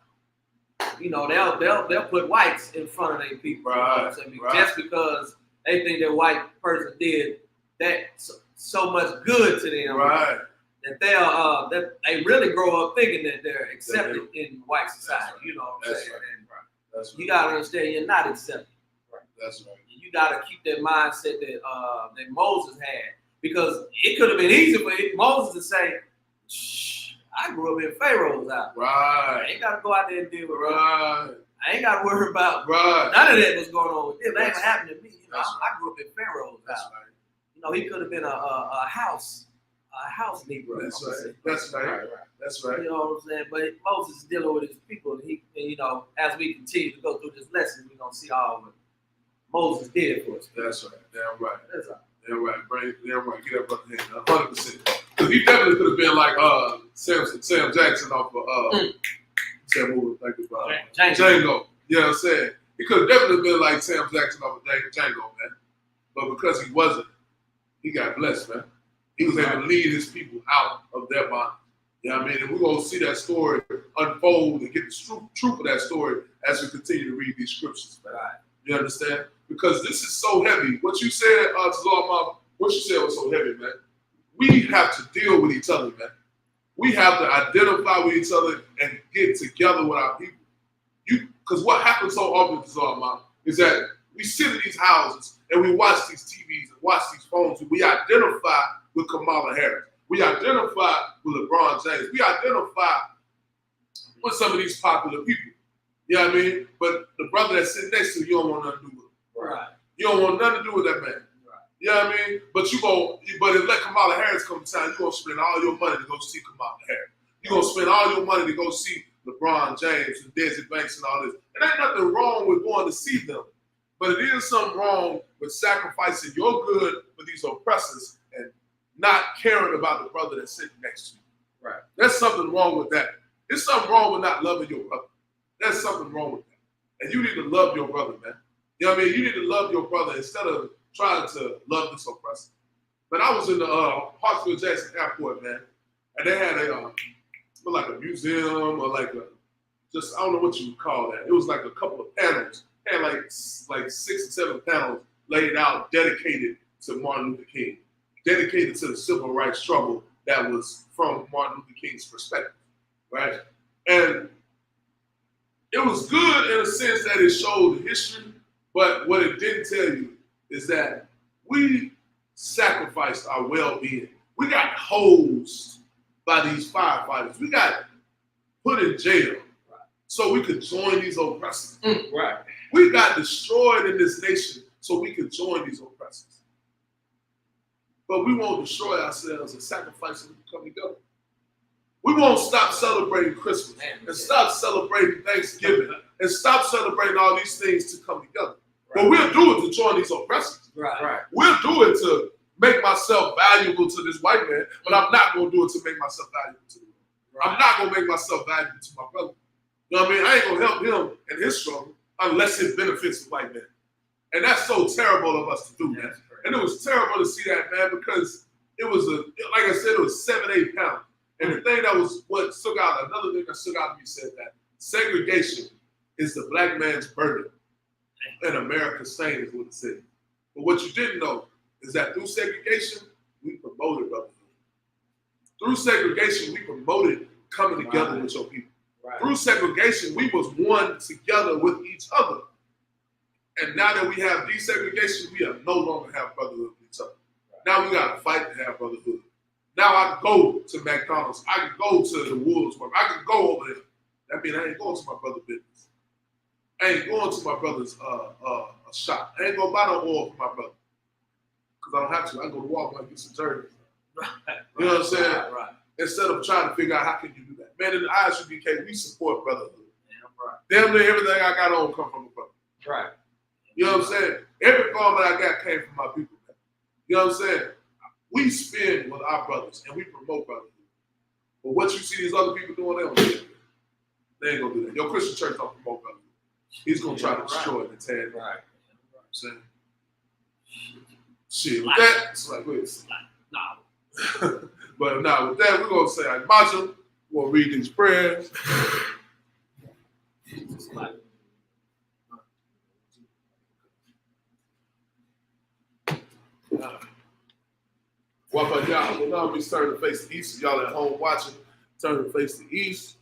Speaker 3: They'll put whites in front of their people.
Speaker 1: Right.
Speaker 3: Just because they think that white person did that so much good to them.
Speaker 1: Right.
Speaker 3: That they really grow up thinking that they're accepted in white society.
Speaker 1: Right.
Speaker 3: You know what I'm
Speaker 1: That's
Speaker 3: saying?
Speaker 1: right.
Speaker 3: And
Speaker 1: That's right.
Speaker 3: you gotta understand you're not accepted.
Speaker 1: Right. That's right.
Speaker 3: You gotta keep that mindset that Moses had, because it could have been easy for Moses to say, "Shh, I grew up in Pharaoh's house.
Speaker 1: Right.
Speaker 3: I ain't gotta go out there and deal with it.
Speaker 1: Right.
Speaker 3: I ain't gotta worry about
Speaker 1: Right.
Speaker 3: none of that was going on with them. That ain't
Speaker 1: That's
Speaker 3: happened to me.
Speaker 1: That's
Speaker 3: I grew up in Pharaoh's
Speaker 1: That's
Speaker 3: house.
Speaker 1: right.
Speaker 3: He could have been a house Negro.
Speaker 1: That's right. That's right. That's right.
Speaker 3: You know what I'm saying? But Moses is dealing with his people, and as we continue to go through this lesson, we're gonna see all what Moses did for us.
Speaker 1: That's right. Damn right.
Speaker 3: That's all.
Speaker 1: Damn right. Damn right. Get up on the hand. 100%. Because he definitely could have been like Sam Jackson off of Sam movie. Thank you, bro. Django. You know what I'm saying? He could have definitely been like Sam Jackson off of Django, man. But because he wasn't, he got blessed, man. He was able to lead his people out of their bondage. You know what I mean? And we're going to see that story unfold and get the truth of that story as we continue to read these scriptures, man.
Speaker 3: Right.
Speaker 1: You understand? Because this is so heavy. What you said, Tazar, what you said was so heavy, man. We have to deal with each other, man. We have to identify with each other and get together with our people. Because what happens so often, Tazar, is that we sit in these houses and we watch these TVs and watch these phones, and we identify with Kamala Harris. We identify with LeBron James. We identify with some of these popular people. You know what I mean? But the brother that's sitting next to you, you don't want nothing to do with him.
Speaker 3: Right.
Speaker 1: You don't want nothing to do with that man.
Speaker 3: Right.
Speaker 1: You know what I mean? But if let Kamala Harris come to town, you're going to spend all your money to go see Kamala Harris. You're going to spend all your money to go see LeBron James and Desi Banks and all this. And ain't nothing wrong with going to see them. But it is something wrong with sacrificing your good for these oppressors and not caring about the brother that's sitting next to you.
Speaker 3: Right.
Speaker 1: There's something wrong with that. There's something wrong with not loving your brother. There's something wrong with that. And you need to love your brother, man. You know what I mean? You need to love your brother instead of trying to love this oppressor. But I was in the Hartsfield-Jackson Airport, man, and they had a museum or I don't know what you would call that. It was like a couple of panels. It had like 6 or 7 panels laid out dedicated to Martin Luther King, dedicated to the civil rights struggle that was from Martin Luther King's perspective, right? And it was good in a sense that it showed the history, but what it didn't tell you is that we sacrificed our well-being. We got hosed by these firefighters. We got put in jail so we could join these oppressors.
Speaker 3: Right.
Speaker 1: We got destroyed in this nation so we could join these oppressors. But we won't destroy ourselves and sacrifice them to come together. We won't stop celebrating Christmas and stop celebrating Thanksgiving and stop celebrating all these things to come together. Right. But we'll do it to join these oppressors.
Speaker 3: Right.
Speaker 1: We'll do it to make myself valuable to this white man, but I'm not going to do it to make myself valuable to him. I'm not going to make myself valuable to my brother. You know what I mean? I ain't going to help him in his struggle unless it benefits the white man. And that's so terrible of us to do, man. And it was terrible to see that, man, because it was like I said, it was 7-8 pounds. And the thing that was what stuck out, another thing that stuck out to me said that segregation is the black man's burden and America's stain is what it said. But what you didn't know is that through segregation, we promoted brotherhood. Through segregation, we promoted coming together with your people. Right. Through segregation, we was one together with each other. And now that we have desegregation, we have no longer have brotherhood with each other. Right. Now we got to fight to have brotherhood. Now I can go to McDonald's. I can go to the Woolworths. I can go over there. That means I ain't going to my brother's business. I ain't going to my brother's shop. I ain't going to buy no oil for my brother. Because I don't have to. I go to Walmart and get some jerseys. Right. You know what I'm saying? Right. Instead of trying to figure out how can you do that. Man, in the ISUBK, we support brotherhood. Yeah, right. Damn near everything I got on come from a brother. Right. You know what I'm saying? Every garment I got came from my people. Man. You know what I'm saying? We spend with our brothers and we promote brotherhood. But what you see these other people doing, they don't do that. They ain't gonna do that. Your Christian church don't promote brotherhood. He's gonna try to destroy it and tear it down. Right. You know what I'm saying? Shit, with that, it's like, wait. No. But now with that, we're gonna say Macho. We're gonna read these prayers. What about y'all? Well, now we turn to face the east. Y'all at home watching, turn to face the east.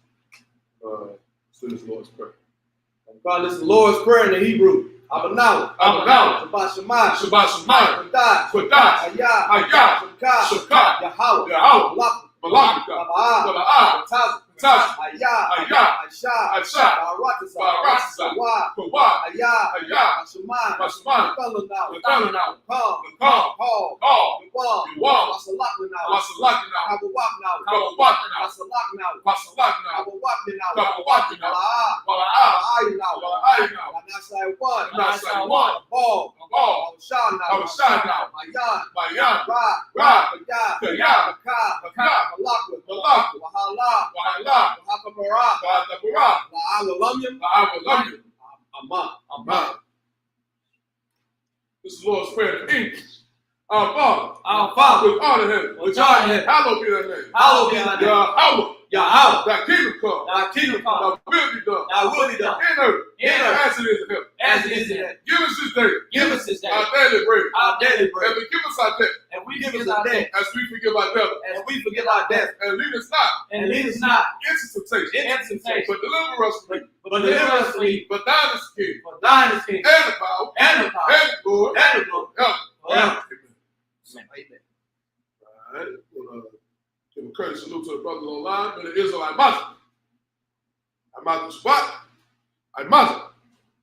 Speaker 1: So this Lord's Prayer.
Speaker 3: God, this is the Lord's Prayer in the Hebrew. Abanaw. Shabbat Shemayim.
Speaker 1: Shabbat Shemayim. Kodash. Hayah. Shakah. Yahweh. Malakika. Bala'ah. Taz. Hayah. Aisha. Barakasa. Kawah. Hayah. Mashaman. Lekananau. Lekal. Yuwal. Wasalaknau. Kabawaknau. Wasalaknau. Kabawaknau. Bala'ah. Nasai one. Paul. Abashana. Mayan. Ra. Kaya. Malak. Wahala. Wahakabara. La'awalamyam. Aman. This is the Lord's Prayer in English. Our Father, which art in heaven, hallowed be thy name.
Speaker 3: Hallowed be thy name.
Speaker 1: Yahweh, thy kingdom come.
Speaker 3: Thy kingdom come.
Speaker 1: Thy will be done.
Speaker 3: Thy will be done.
Speaker 1: In earth. As it is in heaven.
Speaker 3: As it is in heaven.
Speaker 1: Give us this day.
Speaker 3: Give us this day.
Speaker 1: Our daily bread.
Speaker 3: Our daily bread.
Speaker 1: And forgive us our debt.
Speaker 3: And we give us our debt.
Speaker 1: As we forgive our debtors.
Speaker 3: As we forgive our debtors.
Speaker 1: And lead us not.
Speaker 3: And lead us not.
Speaker 1: Into temptation. But deliver us from evil.
Speaker 3: But deliver us from evil.
Speaker 1: For thine is the kingdom.
Speaker 3: For thine is the kingdom.
Speaker 1: And the power.
Speaker 3: And the power.
Speaker 1: And the glory.
Speaker 3: And the glory.
Speaker 1: Amen.
Speaker 3: Amen.
Speaker 1: All right. Give a courteous salute to the brothers online. But the Israelite Muslim. I'm Shabbat. I'm Muslim.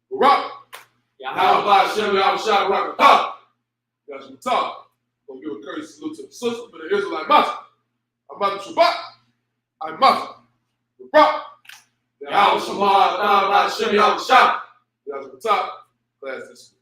Speaker 1: Barak. Yahweh Hashem Yahushua Barakatah. That's what talk. Gonna give a courteous salute to the sister, but the Israelite Muslim. I'm Shabbat. I'm Muslim. Barak. Yahweh Hashem Yahushua. That's what talk. Class this.